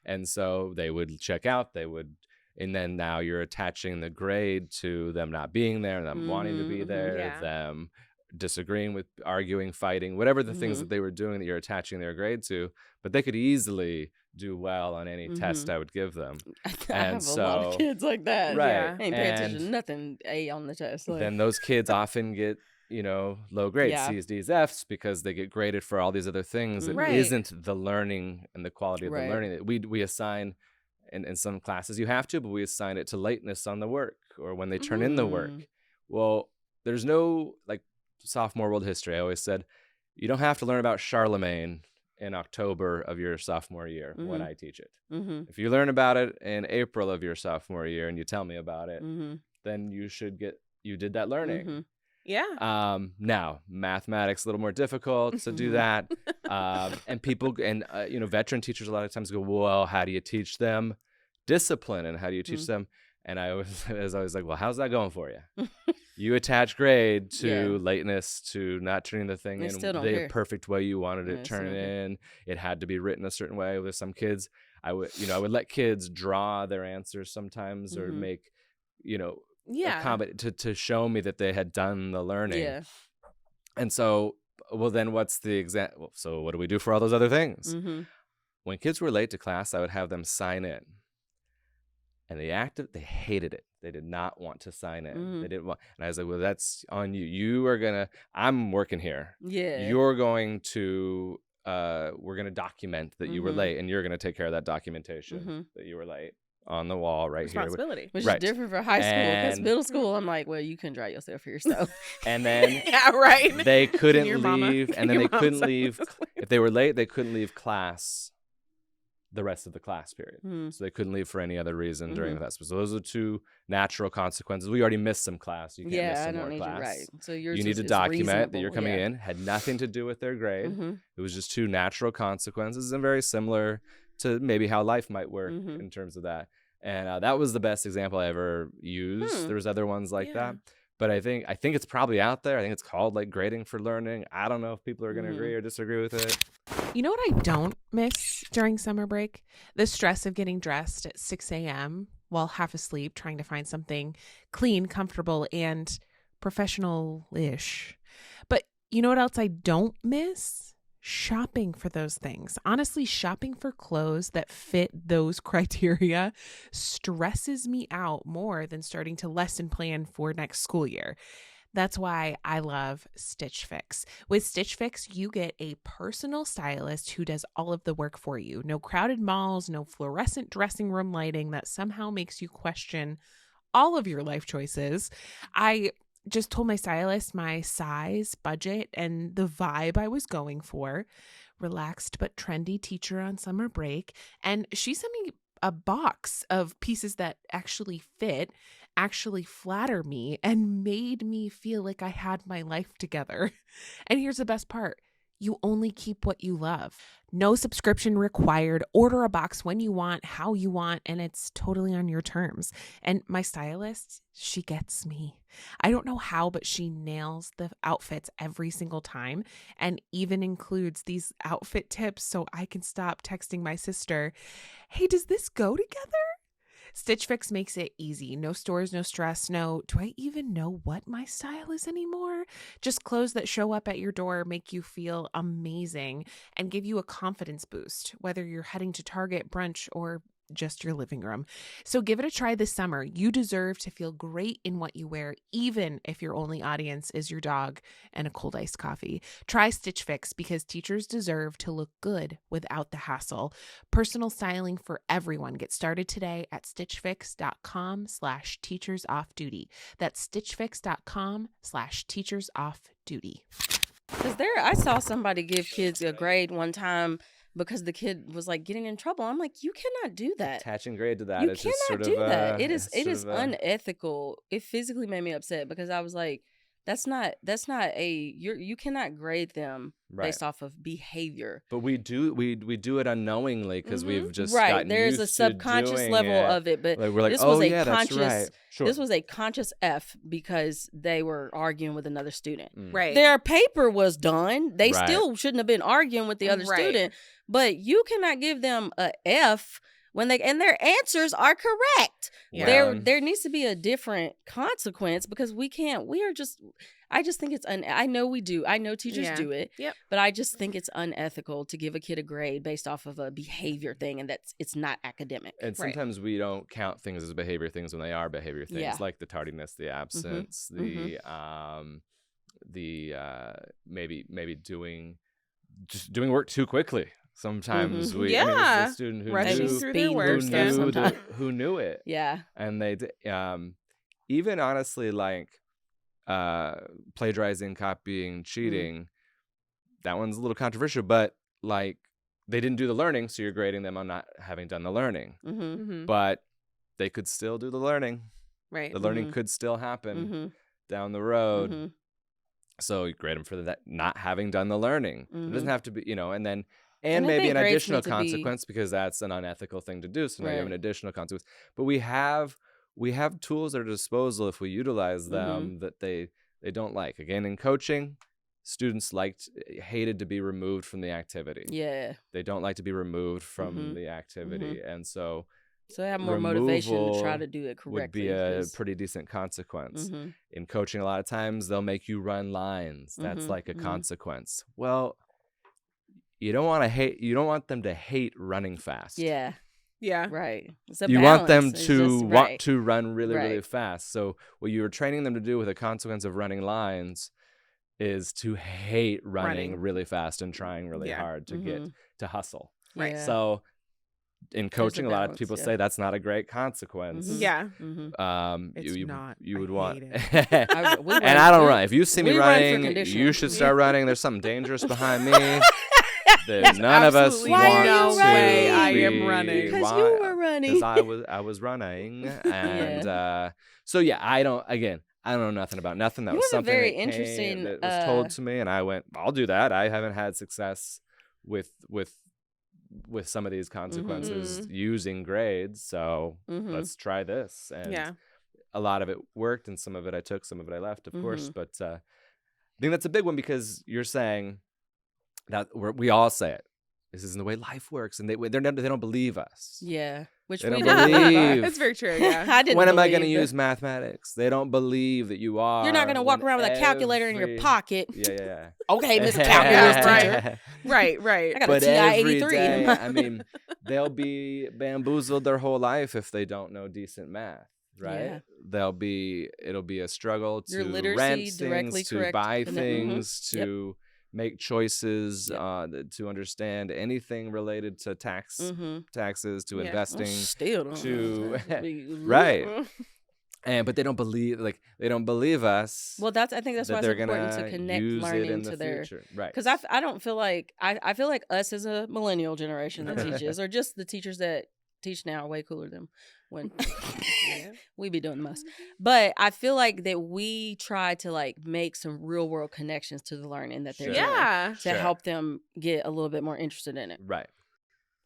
C: And so they would check out. They would. And then now you're attaching the grade to them not being there, them wanting to be there,
A: Yeah.
C: them disagreeing with, arguing, fighting, whatever the things that they were doing that you're attaching their grade to. But they could easily do well on any test I would give them.
B: I
C: And
B: have a lot of
C: so-
B: kids like that.
C: Right.
A: Yeah.
B: Ain't paying attention to
C: And
B: nothing A on the test. Like,
C: then those kids often get, low grades,
B: Yeah.
C: C's, D's, F's, because they get graded for all these other things. It
A: Right.
C: isn't the learning and the quality of
B: Right.
C: the learning that we assign. In some classes you have to, but we assign it to lateness on the work or when they turn in the work. Well, there's no, like, sophomore world history. I always said, you don't have to learn about Charlemagne in October of your sophomore year when I teach it. If you learn about it in April of your sophomore year and you tell me about it, then you did that learning.
A: Yeah.
C: Now mathematics a little more difficult to do that. And people veteran teachers a lot of times go, well, how do you teach them discipline and how do you teach them? And I was always like, well, how's that going for you? You attach grade to lateness, to not turning the thing
B: They
C: in
B: still don't
C: the
B: care.
C: perfect way you wanted
B: Yeah,
C: it
B: they still
C: turned
B: don't care.
C: in. It had to be written a certain way. With some kids, I would let kids draw their answers sometimes or make,
A: Yeah.
C: to show me that they had done the learning.
B: yeah.
C: And so, well, then what's the example? So what do we do for all those other things? When kids were late to class, I would have them sign in. And they hated it. They did not want to sign in. They didn't want, and I was like, well, that's on you. I'm working here.
B: Yeah.
C: You're going to, we're going to document that you were late, and you're going to take care of that documentation that you were late on the wall right here.
A: Responsibility.
B: Which
C: Right.
B: is different for high school. Because
C: And-
B: middle school, I'm like, well, you can dry yourself here, so.
C: And then
A: Yeah, right.
C: they couldn't
A: Your mama.
C: leave, and then
A: Your
C: they
A: mom
C: couldn't
A: said
C: leave.
A: this.
C: If they were late, they couldn't leave class the rest of the class period.
B: Mm.
C: So they couldn't leave for any other reason during the class. So those are two natural consequences. We already missed some class. You can't miss
B: Yeah, I
C: some
B: don't
C: more
B: need
C: class.
B: you, right. So yours
C: You need to
B: is
C: document that you're
B: reasonable,
C: coming
B: yeah.
C: in. Had nothing to do with their grade.
B: Mhm.
C: It was just two natural consequences, and very similar to maybe how life might work
B: Mhm.
C: in terms of that. And that was the best example I ever used. There was other ones like that. But I think it's probably out there. I think it's called like grading for learning. I don't know if people are going to agree or disagree with it.
A: You know what I don't miss during summer break? The stress of getting dressed at 6 a.m. while half asleep, trying to find something clean, comfortable, and professional-ish. But you know what else I don't miss? Shopping for those things. Honestly, shopping for clothes that fit those criteria stresses me out more than starting to lesson plan for next school year. That's why I love Stitch Fix. With Stitch Fix, you get a personal stylist who does all of the work for you. No crowded malls, no fluorescent dressing room lighting that somehow makes you question all of your life choices. I just told my stylist my size, budget, and the vibe I was going for. Relaxed but trendy teacher on summer break. And she sent me a box of pieces that actually fit, actually flatter me, and made me feel like I had my life together. And here's the best part. You only keep what you love. No subscription required. Order a box when you want, how you want, and it's totally on your terms. And my stylist, she gets me. I don't know how, but she nails the outfits every single time and even includes these outfit tips so I can stop texting my sister, hey, does this go together? Stitch Fix makes it easy. No stores, no stress, no, do I even know what my style is anymore? Just clothes that show up at your door, make you feel amazing, and give you a confidence boost, whether you're heading to Target, brunch, or just your living room. So give it a try this summer. You deserve to feel great in what you wear, even if your only audience is your dog and a cold iced coffee. Try Stitch Fix because teachers deserve to look good without the hassle. Personal styling for everyone. Get started today at stitchfix.com/teachersoffduty. That's stitchfix.com/teachersoffduty.
B: Because I saw somebody give kids a grade one time because the kid was like getting in trouble. I'm like, you cannot do that.
C: Attaching grade to that.
B: You
C: It's
B: cannot
C: just sort
B: do
C: of
B: that. It
C: it's
B: is
C: sort of
B: unethical. It physically made me upset because I was like, that's not you cannot grade them based off of behavior.
C: But we do it unknowingly because we've just
B: right.
C: gotten
B: There's a
C: used to
B: subconscious
C: doing
B: level
C: it.
B: of it, but
C: Like, we're like,
B: this
C: oh
B: was a
C: yeah,
B: conscious.
C: that's right. Sure.
B: This was a conscious F because they were arguing with another student.
A: Right.
B: Their paper was done. They
C: Right.
B: still shouldn't have been arguing with the other
A: Right.
B: student, but you cannot give them a F when their answers are correct.
A: Yeah.
B: There needs to be a different consequence because I just think it's I know we do. I know teachers do it.
A: Yep.
B: But I just think it's unethical to give a kid a grade based off of a behavior thing, and it's not academic.
C: And sometimes we don't count things as behavior things when they are behavior things,
B: Yeah.
C: like the tardiness, the absence, the maybe doing work too quickly. Sometimes we I mean, there's
A: Yeah.
C: a student who
A: Rushing
C: knew,
A: through their
B: Speed
A: work.
B: boost
A: Yeah.
B: sometimes.
C: who knew it,
B: Yeah.
C: and they even honestly like plagiarizing, copying, cheating. That one's a little controversial, but like they didn't do the learning, so you're grading them on not having done the learning.
B: Mm-hmm.
A: Mm-hmm.
C: But they could still do the learning.
A: Right.
C: The learning could still happen
B: Mm-hmm.
C: down the road.
B: Mm-hmm.
C: So you grade them for that not having done the learning. It doesn't have to be, and
B: And I
C: maybe
B: think
C: an
B: grades
C: additional
B: need to be-
C: consequence because that's an unethical thing to do. So now you have
B: Right.
C: an additional consequence. But we have tools at our disposal if we utilize them that they don't like. Again, in coaching, students hated to be removed from the activity.
B: Yeah.
C: They don't like to be removed from the activity, and so
B: So they have more motivation to try
C: removal
B: to do it correctly.
C: would be a
B: 'cause-
C: pretty decent consequence.
B: Mhm.
C: In coaching, a lot of times they'll make you run lines. That's
B: Mhm,
C: like a
B: mhm.
C: consequence. Well, you don't want them to hate running fast.
B: Yeah.
A: Yeah.
B: Right. It's a
C: You want them
B: balance. It's
C: to
B: just-
C: want
B: right.
C: to run really, really
B: Right.
C: fast. So what you were training them to do with a consequence of running lines is to hate running
A: Running.
C: really fast and trying really
A: Yeah.
C: hard to get to hustle.
A: Right.
B: Yeah.
C: So in coaching, a lot of
B: balance,
C: people
B: yeah.
C: say that's not a great consequence.
B: Mhm.
A: Yeah.
B: Mm-hmm.
A: It's not.
C: You
A: I
C: would want,
A: hate it.
C: and I don't run. If you see me
B: we run for
C: running,
B: conditioning.
C: you should start running. There's something dangerous behind me. That
A: There's
C: none of us
A: absolutely
C: want
B: no
C: to
B: way I
C: be-
A: am running.
B: 'Cause
C: why-
B: you were running.
C: 'cause I was running, and so yeah, I don't know nothing about nothing. That
B: You
C: was
B: have a
C: something
B: very
C: that came-
B: interesting,
C: that was told to me, and I went, I'll do that. I haven't had success with some of these consequences using grades, so
B: Mhm.
C: let's try this. And
A: Yeah.
C: a lot of it worked, and some of it I took, some of it I left, of
B: Mm-hmm.
C: course. But I think that's a big one, because you're saying that we all say it. This isn't the way life works, and they don't believe us.
B: Yeah, which
C: They
B: we
C: don't
B: didn't
C: believe.
A: That's very true. Yeah.
B: I didn't.
C: When am I going to
B: believe that-
C: use mathematics? They don't believe that you are.
B: You're not going to walk
C: when
B: around with a calculator in your
C: every-
B: pocket.
C: Yeah.
B: Okay, Mr.
A: Yeah,
B: Calculus
A: right.
B: teacher.
A: Right.
B: I got
C: But
B: a TI
C: every
B: 83.
C: day, I mean, they'll be bamboozled their whole life if they don't know decent math, right?
B: Yeah.
C: It'll be a struggle
B: Your
C: to
B: literacy
C: rent
B: directly
C: things, to
B: correct
C: buy
B: the net.
C: things,
B: Yep.
C: to make choices,
B: Yep.
C: to understand anything related to taxes, to
A: Yeah.
C: investing.
B: Still don't
C: to-
B: understand.
C: Right. But they don't believe us.
B: Well, I think that's why
C: that
B: it's
C: they're
B: important to
C: gonna
B: connect
C: use it
B: learning
C: in
B: to
C: the
B: their.
C: future. Right.
B: Because I don't feel like I feel like us as a millennial generation that teaches, or just the teachers that teach now are way cooler than when we be doing the most. But I feel like that we try to like make some real world connections to the learning that they're
C: Sure.
B: doing
A: Yeah.
B: to
C: Sure.
B: help them get a little bit more interested in it.
C: Right.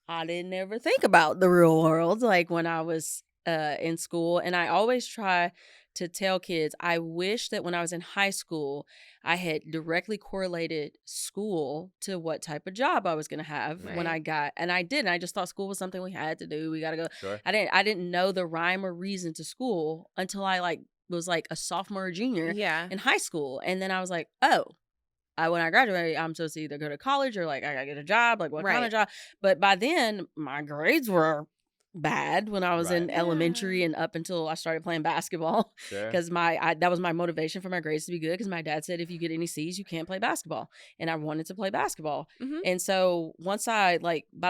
B: I didn't ever think about the real world like when I was in school, and I always try to tell kids I wish that when I was in high school I had directly correlated school to what type of job I was going to have when I
A: Right.
B: got, and I didn't. I just thought school was something we had to do. We got to go.
C: Sure.
B: I didn't know the rhyme or reason to school until I was like a sophomore or junior
A: Yeah.
B: in high school, and then I was like, oh. When I graduated, I'm supposed to either go to college or like I gotta get a job, like what kind
A: Right.
B: of job. But by then, my grades were bad when I was in
C: Right.
B: elementary
A: Yeah.
B: and up until I started playing basketball,
C: Sure.
B: because that was my motivation for my grades to be good, because my dad said if you get any C's you can't play basketball, and I wanted to play basketball.
A: Mhm.
B: And so once by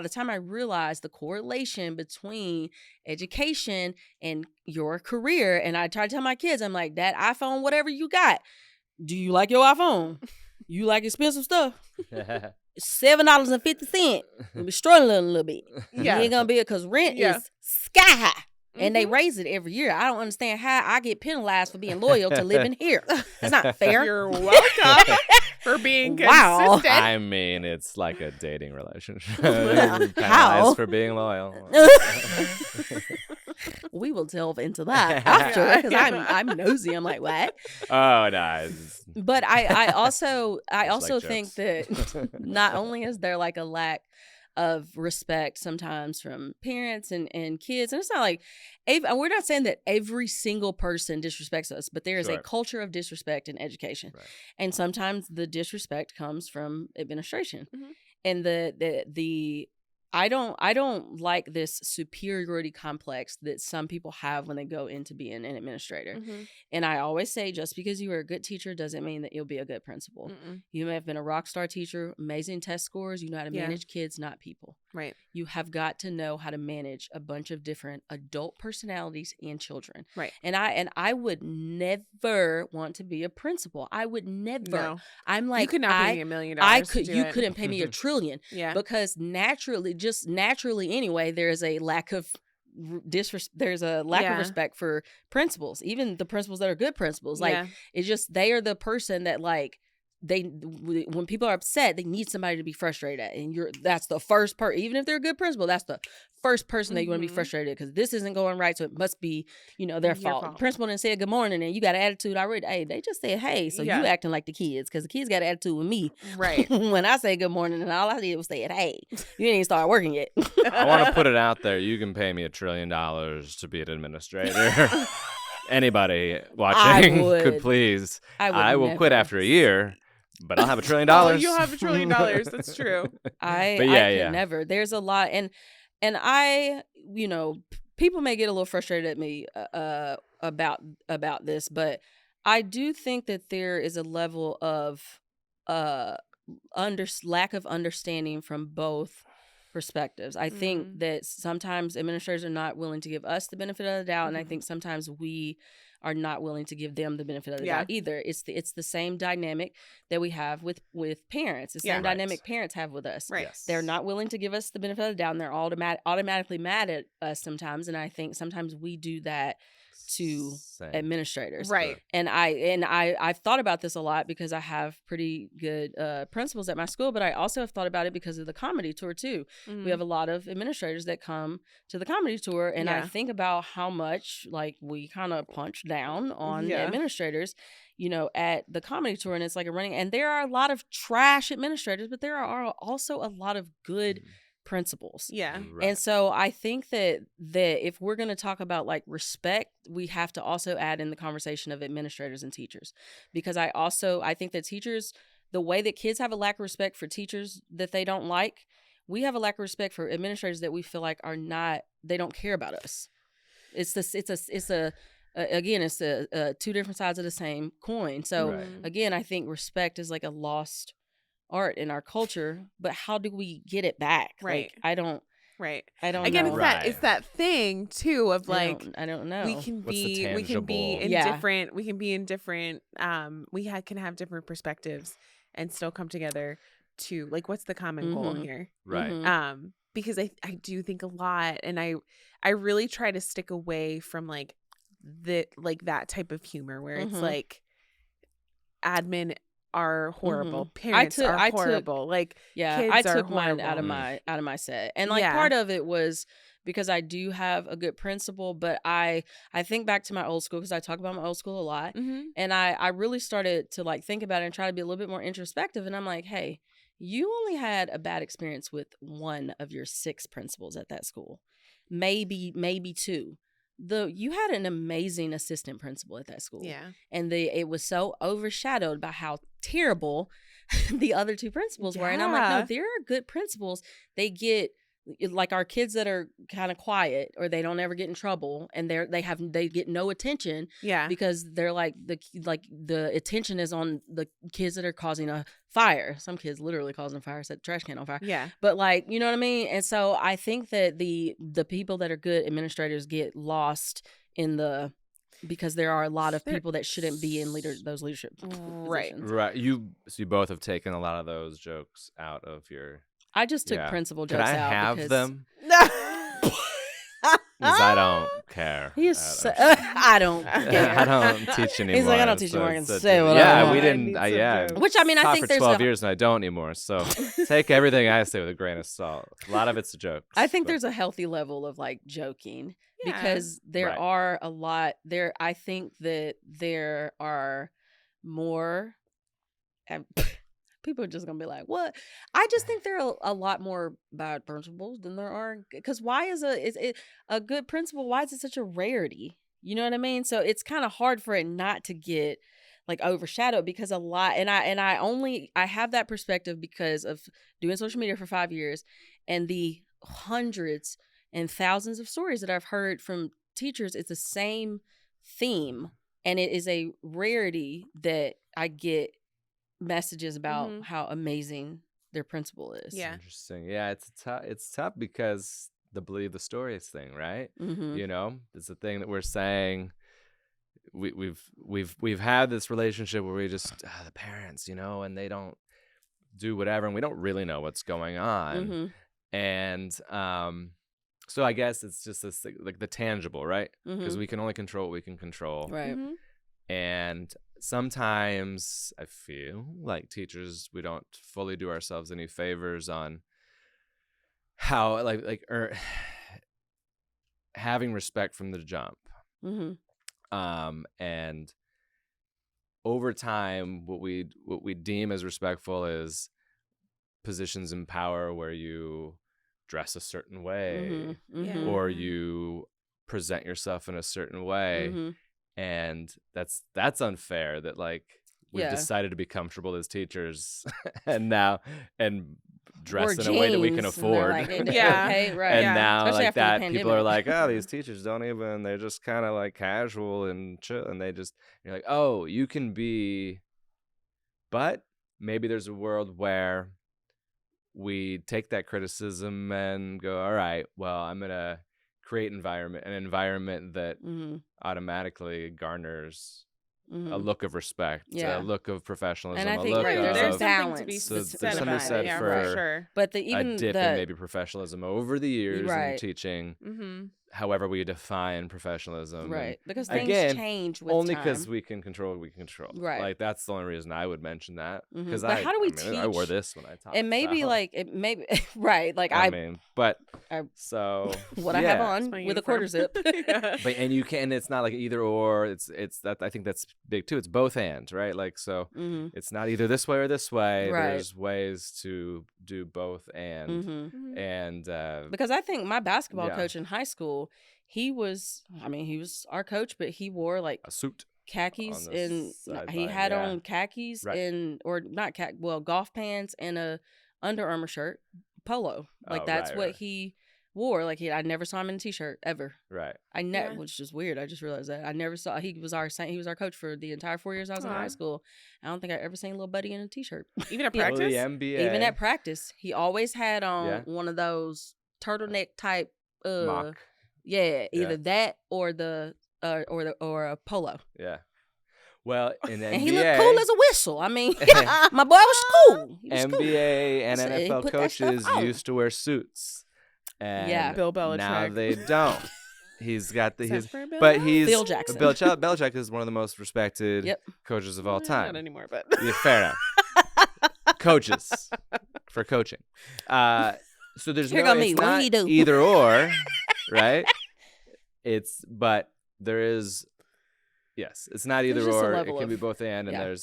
B: the time I realized the correlation between education and your career, and I try to tell my kids, I'm like, that iPhone, whatever you got, do you like your iPhone? You like expensive stuff? $7.50. You'll be struggling a little bit.
A: Yeah.
B: You ain't gonna be it because rent
A: Yeah.
B: is sky high. And they
A: Mhm.
B: raise it every year. I don't understand how I get penalized for being loyal to living here. It's not fair.
A: You're welcome for being
B: Wow.
A: consistent.
C: I mean, it's like a dating relationship.
B: How?
C: You're penalized for being loyal.
B: We will delve into that after, because I'm nosy. I'm like, what?
C: Oh no.
B: But I also
C: like
B: think
C: jokes.
B: that not only is there like a lack of respect sometimes from parents and kids, and it's not like we're not saying that every single person disrespects us, but there is a
C: Sure.
B: culture of disrespect in education.
C: Right.
B: And sometimes the disrespect comes from administration.
A: Mhm.
B: And the I don't like this superiority complex that some people have when they go into being an administrator.
A: Mhm.
B: And I always say, just because you are a good teacher doesn't mean that you'll be a good principal.
A: Mm-mm.
B: You may have been a rock star teacher, amazing test scores. You know how to
A: Yeah.
B: manage kids, not people.
A: Right.
B: You have got to know how to manage a bunch of different adult personalities and children.
A: Right.
B: And I would never want to be a principal. I would never.
A: No.
B: I'm like,
A: You could not pay me $1 million. to do
B: you
A: it.
B: couldn't pay me a trillion,
A: Yeah.
B: because naturally anyway, there is a lack of there's a lack
A: Yeah.
B: of respect for principals, even the principals that are good principals. Like,
A: Yeah.
B: it's just, they are the person that like when people are upset, they need somebody to be frustrated at, and that's the first part. Even if they're a good principal, that's the first person that you want to be
A: Mhm.
B: frustrated, because this isn't going right, so it must be their
A: Your
B: fault.
A: fault.
B: Principal didn't say good morning, and you got an attitude already. Hey, they just said hey, so
A: Yeah.
B: you acting like the kids, because the kids got an attitude with me.
A: Right.
B: When I say good morning, and all I did was say hey, you didn't even start working yet.
C: I want to put it out there. You can pay me $1 trillion to be an administrator. Anybody watching
B: would.
C: could please.
B: would
C: I will quit
B: never.
C: after a year, but I'll have $1 trillion.
A: Oh, you'll have $1 trillion. That's true.
B: I
C: But yeah,
B: could
C: yeah.
B: never. There's a lot, and I, people may get a little frustrated at me about this, but I do think that there is a level of lack of understanding from both perspectives. I think that sometimes administrators are not willing to give us the benefit of the doubt, and I think sometimes we are not willing to give them the benefit of the doubt either. It's the same dynamic that we have with parents. It's the same dynamic parents have with us.
A: Right.
C: Yes.
B: They're not willing to give us the benefit of the doubt, and they're automatically mad at us sometimes. And I think sometimes we do that to administrators.
A: Right.
B: And I've thought about this a lot because I have pretty good principals at my school, but I also have thought about it because of the comedy tour too. We have a lot of administrators that come to the comedy tour, and I think about how much like we kind of punch down on the administrators, you know, at the comedy tour, and it's like a running, and there are a lot of trash administrators, but there are also a lot of good principles.
A: Yeah.
C: Right.
B: And so I think that if we're going to talk about like respect, we have to also add in the conversation of administrators and teachers, because I think that teachers, the way that kids have a lack of respect for teachers that they don't like, we have a lack of respect for administrators that we feel like they don't care about us. It's two different sides of the same coin. So again, I think respect is like a lost art in our culture, but how do we get it back?
A: Right.
B: Like, I don't
A: Again,
B: know.
A: it's that thing too of like
B: I don't know.
A: we can be in different can have different perspectives and still come together to like what's the common goal here.
C: Right.
A: Because I do think a lot, and I really try to stick away from like that type of humor where it's like admin are horrible, parents are horrible, kids
B: I took
A: are
B: mine
A: horrible.
B: out of my set, and like part of it was because I do have a good principal, but I think back to my old school, because I talk about my old school a lot, and I really started to like think about it and try to be a little bit more introspective, and I'm like, hey, you only had a bad experience with one of your 6 principals at that school, maybe 2. You had an amazing assistant principal at that school.
A: Yeah.
B: And it was so overshadowed by how terrible the other 2 principals were. And I'm like, no, there are good principals. They get like our kids that are kind of quiet, or they don't ever get in trouble, and they get no attention.
A: Yeah.
B: Because they're like the attention is on the kids that are causing a fire. Some kids literally causing a fire, set the trash can on fire.
A: Yeah.
B: But like, you know what I mean? And so I think that the people that are good administrators get lost because there are a lot of people that shouldn't be in those leadership positions.
C: Right. You both have taken a lot of those jokes out of your.
B: I just took principal jokes out.
C: Can I have
B: because
C: them? Because I don't care.
B: I don't care.
C: I don't teach anymore.
B: He's like, I don't teach anymore. I can say what I want.
C: We didn't.
B: Which I mean, I think
C: for
B: there's
C: 12 years and I don't anymore. So take everything I say with a grain of salt. A lot of it's a joke.
B: I think there's a healthy level of like joking, because there are a lot there. I think that there are more. People are just gonna be like, "What?" I just think there are a lot more bad principals than there are. Because why is a good principal? Why is it such a rarity? You know what I mean? So it's kind of hard for it not to get like overshadowed, because a lot. And I have that perspective because of doing social media for 5 years, and the hundreds and thousands of stories that I've heard from teachers. It's the same theme, and it is a rarity that I get messages about how amazing their principal is.
A: Yeah.
C: Interesting. Yeah, it's tough because the believe the stories thing, right? You know, it's the thing that we're saying. We've had this relationship where we just the parents, you know, and they don't do whatever, and we don't really know what's going on. And so I guess it's just this like the tangible, right? Because we can only control what we can control,
B: right?
C: And sometimes I feel like teachers, we don't fully do ourselves any favors on how having respect from the jump. And over time, what we deem as respectful is positions in power where you dress a certain way or you present yourself in a certain way. And that's unfair that like we've decided to be comfortable as teachers and dress in a way that we can afford.
B: Like,
C: and now
B: especially
C: like that
B: the
C: people are like, oh, these teachers they're just kind of like casual and chill, and you're like, oh, you can be, but maybe there's a world where we take that criticism and go, all right, well, I'm going to create an environment that automatically garners a look of respect, a look of professionalism,
B: and I think
C: a look
A: there's
C: of
A: something
B: balance
A: to be
C: so
A: said
C: there's something
A: about
C: said
A: it. Yeah,
C: for
A: sure.
B: But
C: a dip in maybe professionalism over the years in teaching, however we define professionalism.
B: Right.
C: And
B: because things
C: again,
B: change with
C: only
B: time.
C: because we can control what we control.
B: Right.
C: Like that's the only reason I would mention that. Because
B: But how do we
C: I wore
B: teach-
C: this when I taught.
B: And maybe right. Like
C: I mean, but so
B: what I have on with a quarter zip.
C: But and you can. It's not like either or. It's that I think that's big too. It's both and, right? Like so, it's not either this way or this way.
B: Right.
C: There's ways to do both and
B: because I think my basketball coach in high school, he was our coach, but he wore like
C: a suit,
B: khakis, and he
C: sideline,
B: had on khakis
C: Right.
B: and or not golf pants and a Under Armour shirt, polo. Like that's what he wore. Like I never saw him in a t-shirt ever.
C: Right.
B: I never, which is just weird. I just realized that I never saw. He was our coach for the entire 4 years I was in high school. I don't think I ever seen little buddy in a t-shirt.
A: Even at
C: Well,
A: practice.
C: the NBA,
B: Even at practice, he always had on one of those turtleneck type
C: mock.
B: Yeah, either that or the or a polo.
C: Yeah. Well, in the NBA,
B: And he looked cool as a whistle. I mean, my boy was cool. He was
C: NBA and
B: So he
C: NFL
B: put that stuff
C: coaches
B: on.
C: used to wear suits. And
A: Bill Belichick.
C: now they don't. He's got the
A: Except for Bill
B: Phil Jackson.
C: Belichick is one of the most respected
B: Yep.
C: coaches of all
A: Not
C: time.
A: anymore, but
C: Yeah, fair enough. Coaches for coaching. So there's
B: Here
C: no
B: go me.
C: it's
B: What
C: not
B: he do?
C: either or, right? But there is yes, it's not either
B: There's just a
C: or. It
B: level
C: can be
B: of-
C: both and
B: yeah.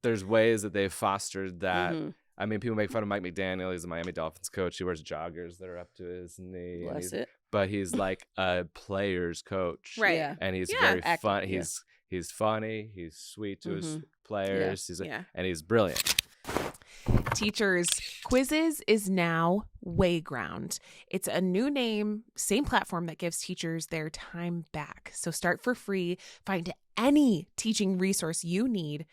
C: there's ways that they've fostered that.
B: Mhm.
C: I mean, people make fun of Mike McDaniel. He's a Miami Dolphins coach. He wears joggers that are up to his knee. and
B: Bless
C: he's-
B: it.
C: But he's like a player's coach.
A: Right.
B: Yeah.
C: And he's
A: Yeah.
C: very
B: Acting,
C: fun.
B: yeah.
C: He's funny. He's sweet to his players. He's
A: Yeah.
C: and he's brilliant.
A: Teachers Quizzes is now Wayground. It's a new name, same platform that gives teachers their time back. So start for free, find any teaching resource you need,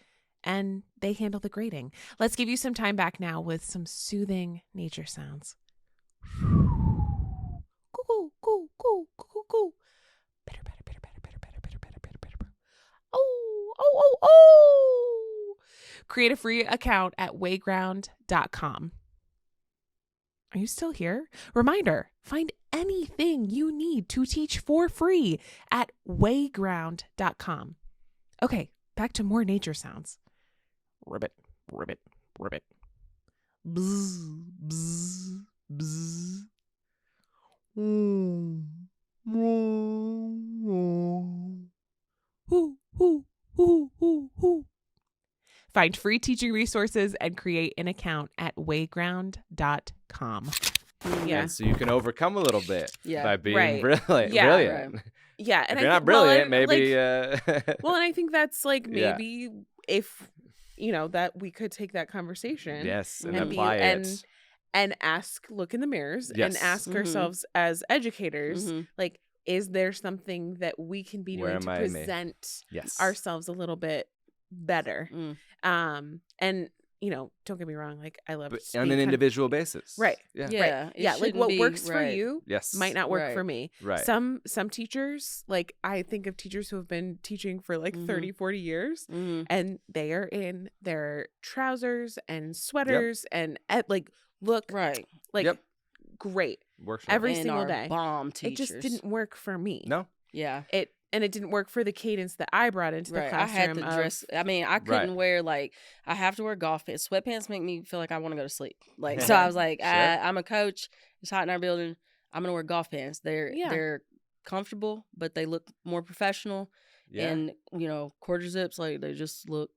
A: and they handle the grading. Let's give you some time back now with some soothing nature sounds. Coo, coo, coo, coo, coo. Bitter, bitter, bitter, bitter, bitter, bitter, bitter, bitter, bitter, bitter, bitter. Oh, oh, oh, oh. Create a free account at wayground.com. Are you still here? Reminder, find anything you need to teach for free at wayground.com. Okay, back to more nature sounds. Ribbit, ribbit, ribbit. Bzz, bzz, bzz. Hoo, hoo, hoo, hoo, hoo. Find free teaching resources and create an account at wayground.com. Yeah.
C: And so you can overcome a little bit by being
A: Right.
C: brilliant.
A: Yeah.
C: Brilliant.
B: Right.
A: Yeah. And
C: If you're
A: I
C: not
A: think-
C: brilliant,
A: well, and,
C: maybe.
A: well, and I think that's like
C: Yeah.
A: maybe if, that we could take that conversation.
C: yes, and
A: and
C: apply it.
A: And look in the mirrors and
C: Yes.
A: ask
B: Mhm.
A: ourselves as educators,
B: Mhm.
A: like, is there something that we can be
C: Where
A: doing to
C: am I me?
A: present
C: Yes.
A: ourselves a little bit better?
B: Mm.
A: And don't get me wrong, like I love
C: But
A: just
C: on
A: being
C: an
A: kind of-
C: individual basis.
A: Right.
C: Yeah.
B: Yeah. it
A: yeah, like
B: shouldn't
A: what
B: be-
A: works for
B: right.
A: you
C: Yes.
A: might not work
B: Right.
A: for me.
C: Right.
A: Some teachers, like I think of teachers who have been teaching for like
B: Mhm.
A: 30, 40 years,
B: Mhm.
A: and they are in their trousers and sweaters and look
B: Right.
A: like
C: Yep.
A: great
C: Works for
A: every
B: And
A: single
B: our
A: day.
B: Bomb
A: It
B: teachers.
A: just didn't work for me.
C: No.
B: Yeah.
A: It didn't work for the cadence that I brought into the
B: Right. I
A: classroom.
B: had to dress. I mean, I couldn't
C: Right.
B: wear I have to wear golf pants. Sweatpants make me feel like I want to go to sleep. Like, so I was like,
C: Sure.
B: I'm a coach. It's hot in our building. I'm gonna wear golf pants.
A: Yeah.
B: They're comfortable, but they look more professional.
C: Yeah.
B: And quarter zips, like they just look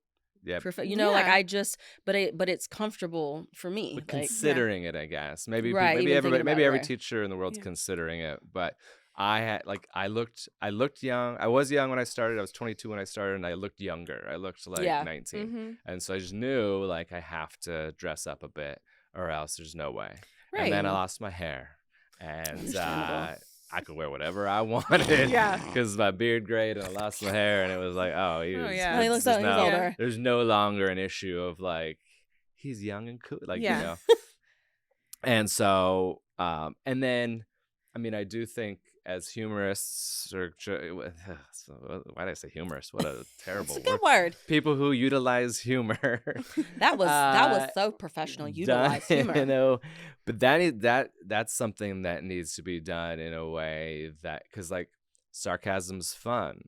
C: Yeah.
B: perfect.
A: Yeah.
B: Like I just, but it's comfortable for me.
C: But
B: Like,
C: considering it, I guess maybe
B: Right,
C: maybe
B: even
C: everybody,
B: thinking
C: maybe
B: about it,
C: every
B: right.
C: teacher in the world's
A: Yeah.
C: considering it. But I had I looked young. I was young when I started. I was 22 when I started, and I looked younger. I looked like
B: Yeah.
C: 19,
A: Mhm.
C: and so I just knew like I have to dress up a bit, or else there's no way.
B: Right.
C: And then I lost my hair, and
B: Understandable.
C: I could wear whatever I wanted.
A: Yeah.
C: Because my beard grayed and I lost my hair, and it was like,
A: yeah.
C: there's
B: He looks so- he's
C: no-
B: older.
C: There's no longer an issue of like he's young and cool, like
A: Yeah.
C: you know. And so, and then, I mean, I do think as humorists, or why did I say humorist? What a terrible
B: It's a good
C: word.
B: word.
C: People who utilize humor.
B: That was so professional. Utilize humor.
C: You know, but that's something that needs to be done in a way that, because like sarcasm's fun,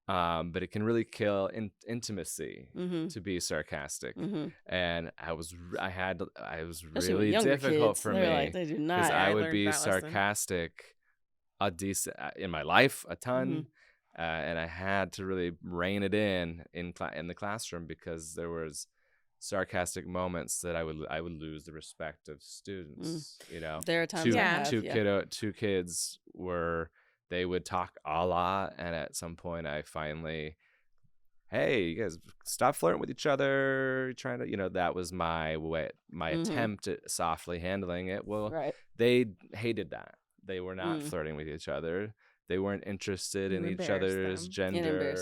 C: but it can really kill intimacy
B: Mm-hmm.
C: to be sarcastic.
B: Mm-hmm.
C: And it was
B: Especially with
C: really
B: younger
C: difficult
B: kids.
C: for
B: They're
C: me,
B: like, they do
C: because
B: not.
C: I
A: I
C: would
A: learned
C: be
A: that lesson.
C: sarcastic a decent in my life a ton.
B: Mm-hmm.
C: And I had to really rein it in the classroom, because there was sarcastic moments that I would lose the respect of students. You know,
B: There are times I have.
C: two kids they would talk a lot, and at some point I finally, hey, you guys stop flirting with each other, trying to, you know, that was my way, my attempt at softly handling it. Well,
B: Right.
C: they hated that. They were not flirting with each other. They weren't interested in each other's gender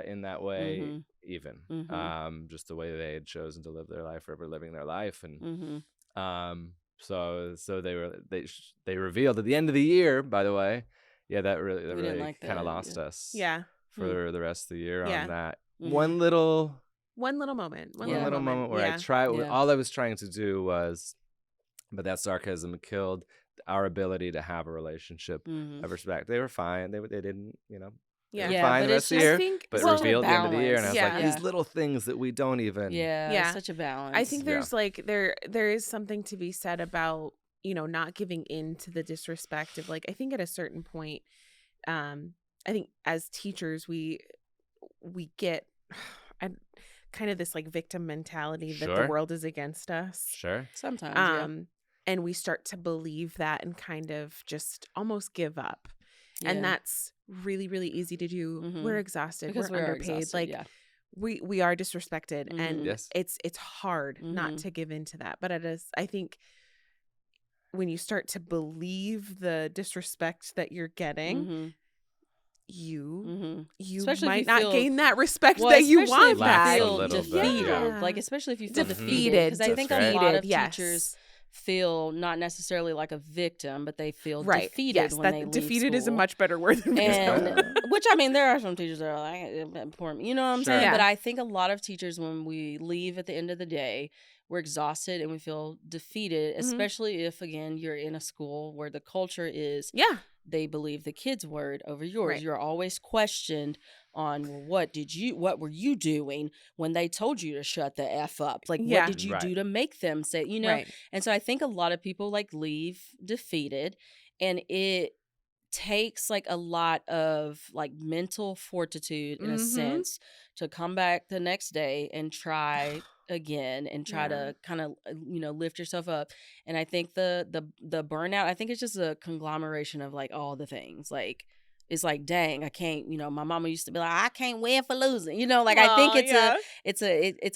C: in that way, even. Just the way they had chosen to live their life, or were living their life. And so they revealed at the end of the year, by the way, that really
B: like
C: kind of
B: that,
C: lost us
A: For
C: the rest of the year
A: Yeah.
C: on that
A: One
C: little
A: moment.
C: one little moment where I tried. All I was trying to do was, but that sarcasm killed our ability to have a relationship of respect. They were fine. They didn't, you know.
A: Yeah.
C: They were fine
B: but
C: the
B: it's
C: rest of the
B: just-
C: year.
A: I think
C: But
B: well,
C: revealed at the end of the year, and I was like,
A: balance.
C: these little things that we don't even.
A: Yeah.
B: Such a balance.
A: I think there's like there is something to be said about, you know, not giving in to the disrespect of, like, I think at a certain point, I think as teachers we get kind of this like victim mentality that the world is against us.
C: Sure.
B: Sometimes.
A: And we start to believe that and kind of just almost give up.
B: Yeah.
A: And that's really, really easy to do. We're exhausted.
B: Because
A: we're underpaid.
B: exhausted,
A: like we are disrespected, and
C: Yes.
A: it's hard not to give in to that. But I think when you start to believe the disrespect that you're getting, you
B: Especially if
A: might
B: you
A: not
B: feel-
A: gain that respect
B: Well,
A: that you
B: especially
A: want
B: if you
C: Lacks a
A: back.
B: feel
C: little bit,
B: defeated.
A: yeah.
B: Like, especially if you feel defeated.
A: Defeated.
B: Because I think
C: That's
B: a lot of
A: yes.
B: teachers feel not necessorally like a victim, but they feel
A: Right.
B: defeated
A: Yes,
B: when
A: that
B: they leave
A: defeated is a
B: school.
A: much better word than
B: And
A: victim.
B: which, I mean, there are some teachers that are like, poor me, you know what I'm saying?
A: Sure.
B: But
A: Yeah.
B: I think a lot of teachers, when we leave at the end of the day, we're exhausted and we feel defeated, especially if, again, you're in a school where the culture is they believe the kid's word over yours.
A: Right.
B: You're always questioned on, well, what were you doing when they told you to shut the F up? Like,
A: Yeah.
B: what did you do to make them say, you know?
A: Right.
B: And so I think a lot of people like leave defeated, and it takes like a lot of like mental fortitude in a sense to come back the next day and try again and try to kind of, you know, lift yourself up. And I think the burnout, I think it's just a conglomeration of like all the things. Like, it's like, dang, I can't, you know, my mama used to be like, I can't win for losing, you know, like, I think it's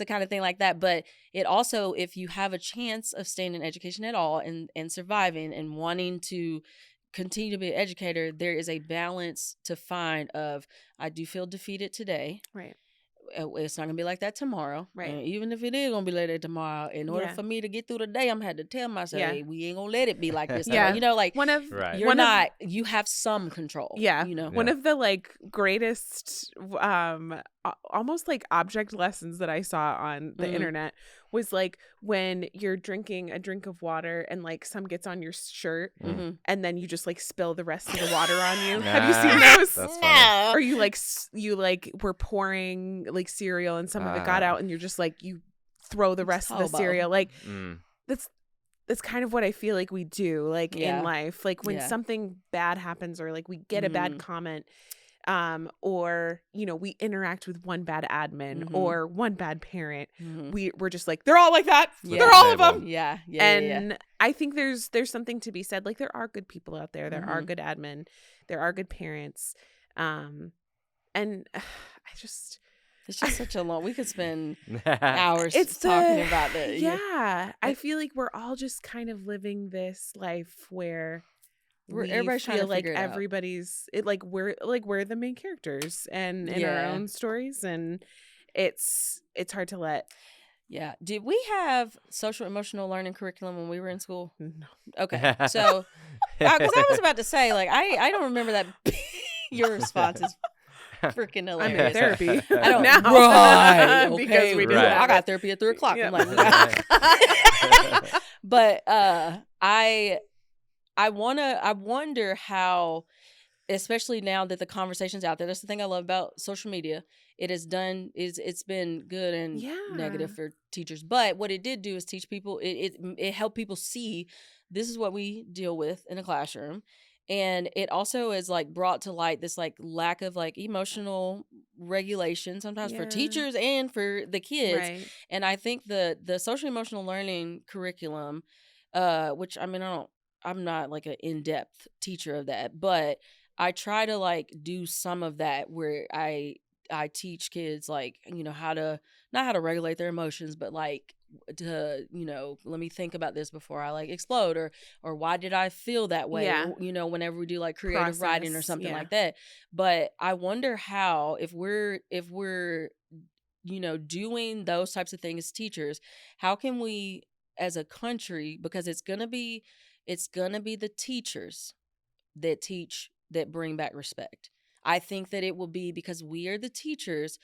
B: a kind of thing like that. But it also, if you have a chance of staying in education at all and surviving and wanting to continue to be an educator, there is a balance to find of, I do feel defeated today.
A: Right.
B: It's not gonna be like that tomorrow.
A: Right.
B: And even if it is gonna be like that tomorrow, in order for me to get through the day, I'm gonna have to tell myself, hey, we ain't gonna let it be like this.
A: Yeah.
B: You know, like, you have some control.
A: Yeah.
B: You know,
A: one of the like greatest almost like object lessons that I saw on the internet was like when you're drinking a drink of water and like some gets on your shirt and then you just like spill the rest of the water on you. Have you seen those?
C: That's funny.
A: Or you like were pouring like cereal and some of it got out and you're just like you throw the rest of the cereal. Like that's kind of what I feel like we do like in life. Like when something bad happens or like we get a bad comment, or you know, we interact with one bad admin or one bad parent, we're just like, they're all like that. They're all of them. And I think there's something to be said. Like, there are good people out there. There are good admin. There are good parents. And
B: it's just such a long. We could spend hours talking about that.
A: Yeah, I feel like we're all just kind of living this life where
B: everybody's trying to
A: like
B: figure it out.
A: everybody's we're the main characters and in our own stories, and it's hard to let
B: Yeah. Did we have social emotional learning curriculum when we were in school?
A: No.
B: Okay. So, because I was about to say, like, I don't remember that. Your response is freaking
A: I'm
B: hilarious.
A: in therapy.
B: I don't
A: now.
B: Right. Okay.
A: Because we do
C: Right.
B: I got therapy at 3:00.
A: Yeah.
B: I'm like, but I wonder how, especially now that the conversation's out there. That's the thing I love about social media. It's been good and negative for teachers. But what it did do is teach people. It helped people see this is what we deal with in a classroom. And it also is like brought to light this like lack of like emotional regulation sometimes for teachers and for the kids.
A: Right.
B: And I think the social emotional learning curriculum, which I mean, I'm not like an in-depth teacher of that, but I try to like do some of that where I teach kids like, you know, not how to regulate their emotions, but like to, you know, let me think about this before I like explode, or why did I feel that way?
A: Yeah.
B: You know, whenever we do like creative writing or something
A: yeah.
B: like that. But I wonder how, if we're, you know, doing those types of things as teachers, how can we as a country, because it's gonna be the teachers that teach, that bring back respect. I think that it will be because we are the teachers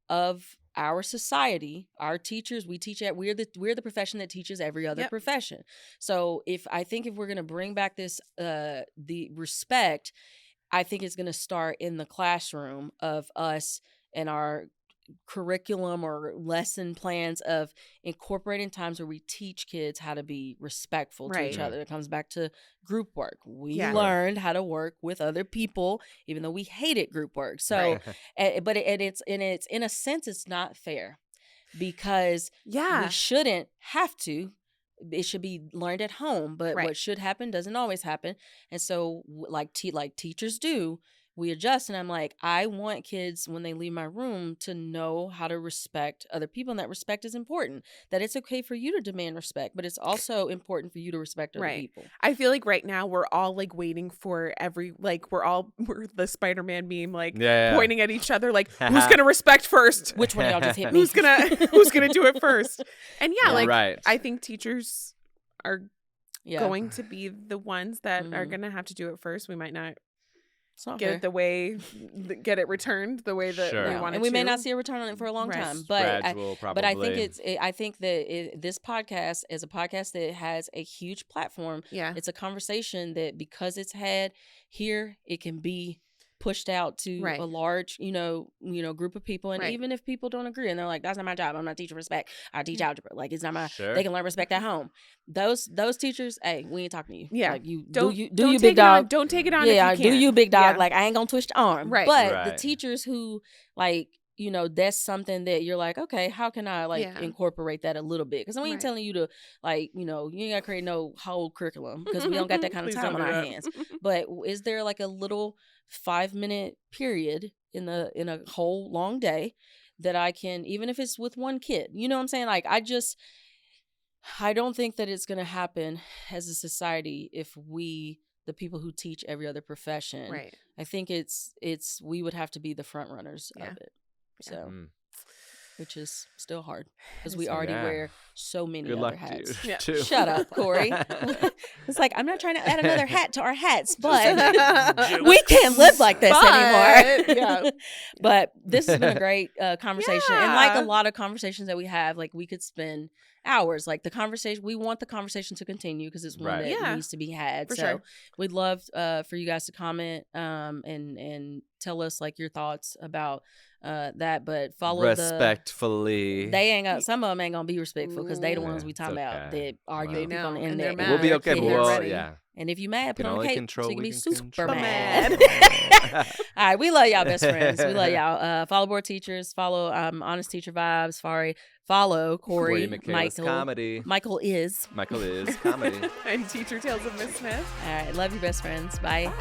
B: of our society. Our teachers, we're the profession that teaches every other profession. So if we're going to bring back this the respect, I think it's going to start in the classroom of us and our curriculum or lesson plans of incorporating times where we teach kids how to be respectful to each other. It comes back to group work. We learned how to work with other people, even though we hated group work. So, but it's in a sense, it's not fair because we shouldn't have to. It should be learned at home, but what should happen doesn't always happen. And so, like teachers do, we adjust. And I'm like, I want kids when they leave my room to know how to respect other people, and that respect is important. That it's okay for you to demand respect, but it's also important for you to respect other people.
A: I feel like right now we're all like waiting for we're the Spider-Man meme, like pointing at each other, like who's gonna respect first?
B: Which one of y'all just hit me?
A: Who's gonna do it first? And I think teachers are going to be the ones that are gonna have to do it first. We might not get it returned the way that we want it,
B: and we may not see a return on it for a long time. But
C: gradual,
B: but I think I think that this podcast is a podcast that has a huge platform. Yeah, it's a conversation that, because it's had here, it can be pushed out to a large, you know, group of people. And even if people don't agree and they're like, that's not my job, I'm not teaching respect, I teach algebra, like it's not my they can learn respect at home. Those teachers, hey, we ain't talking to you. Yeah, like you do you big dog.
A: Don't take it on.
B: Yeah,
A: if you can.
B: do you big dog. Like I ain't gonna twist your arm.
A: Right.
B: But the teachers who like, you know, that's something that you're like, okay, how can I like incorporate that a little bit? Because we ain't telling you to like, you know, you ain't gotta create no whole curriculum because we don't got that kind of time on our hands. But is there like a little 5-minute period in a whole long day that I can, even if it's with one kid, you know what I'm saying? Like I don't think that it's gonna happen as a society if we, the people who teach every other profession, I think we would have to be the front runners of it. So, which is still hard because we already wear so many other hats.
C: Dude,
B: Shut up, Cory. It's like, I'm not trying to add another hat to our hats, but we can't live like this anymore. But this has been a great conversation. And like a lot of conversations that we have, like we could spend hours. Like the conversation, we want the conversation to continue because it's one that needs to be had. For sure. We'd love for you guys to comment and tell us like your thoughts about that, but follow
C: respectfully.
B: Some of them ain't gonna be respectful because they the ones we talking about that argue with people on the internet.
C: We'll be okay, but
B: and if you mad, put on a cape so you can be super
C: mad.
B: All right, we love y'all, best friends. We love y'all. Follow Board Teachers. Follow Honest Teacher Vibes. Follow Cory.
C: Comedy.
B: Michael is
C: comedy.
A: And Teacher Tales of Miss Smith.
B: All right, love you, best friends. Bye.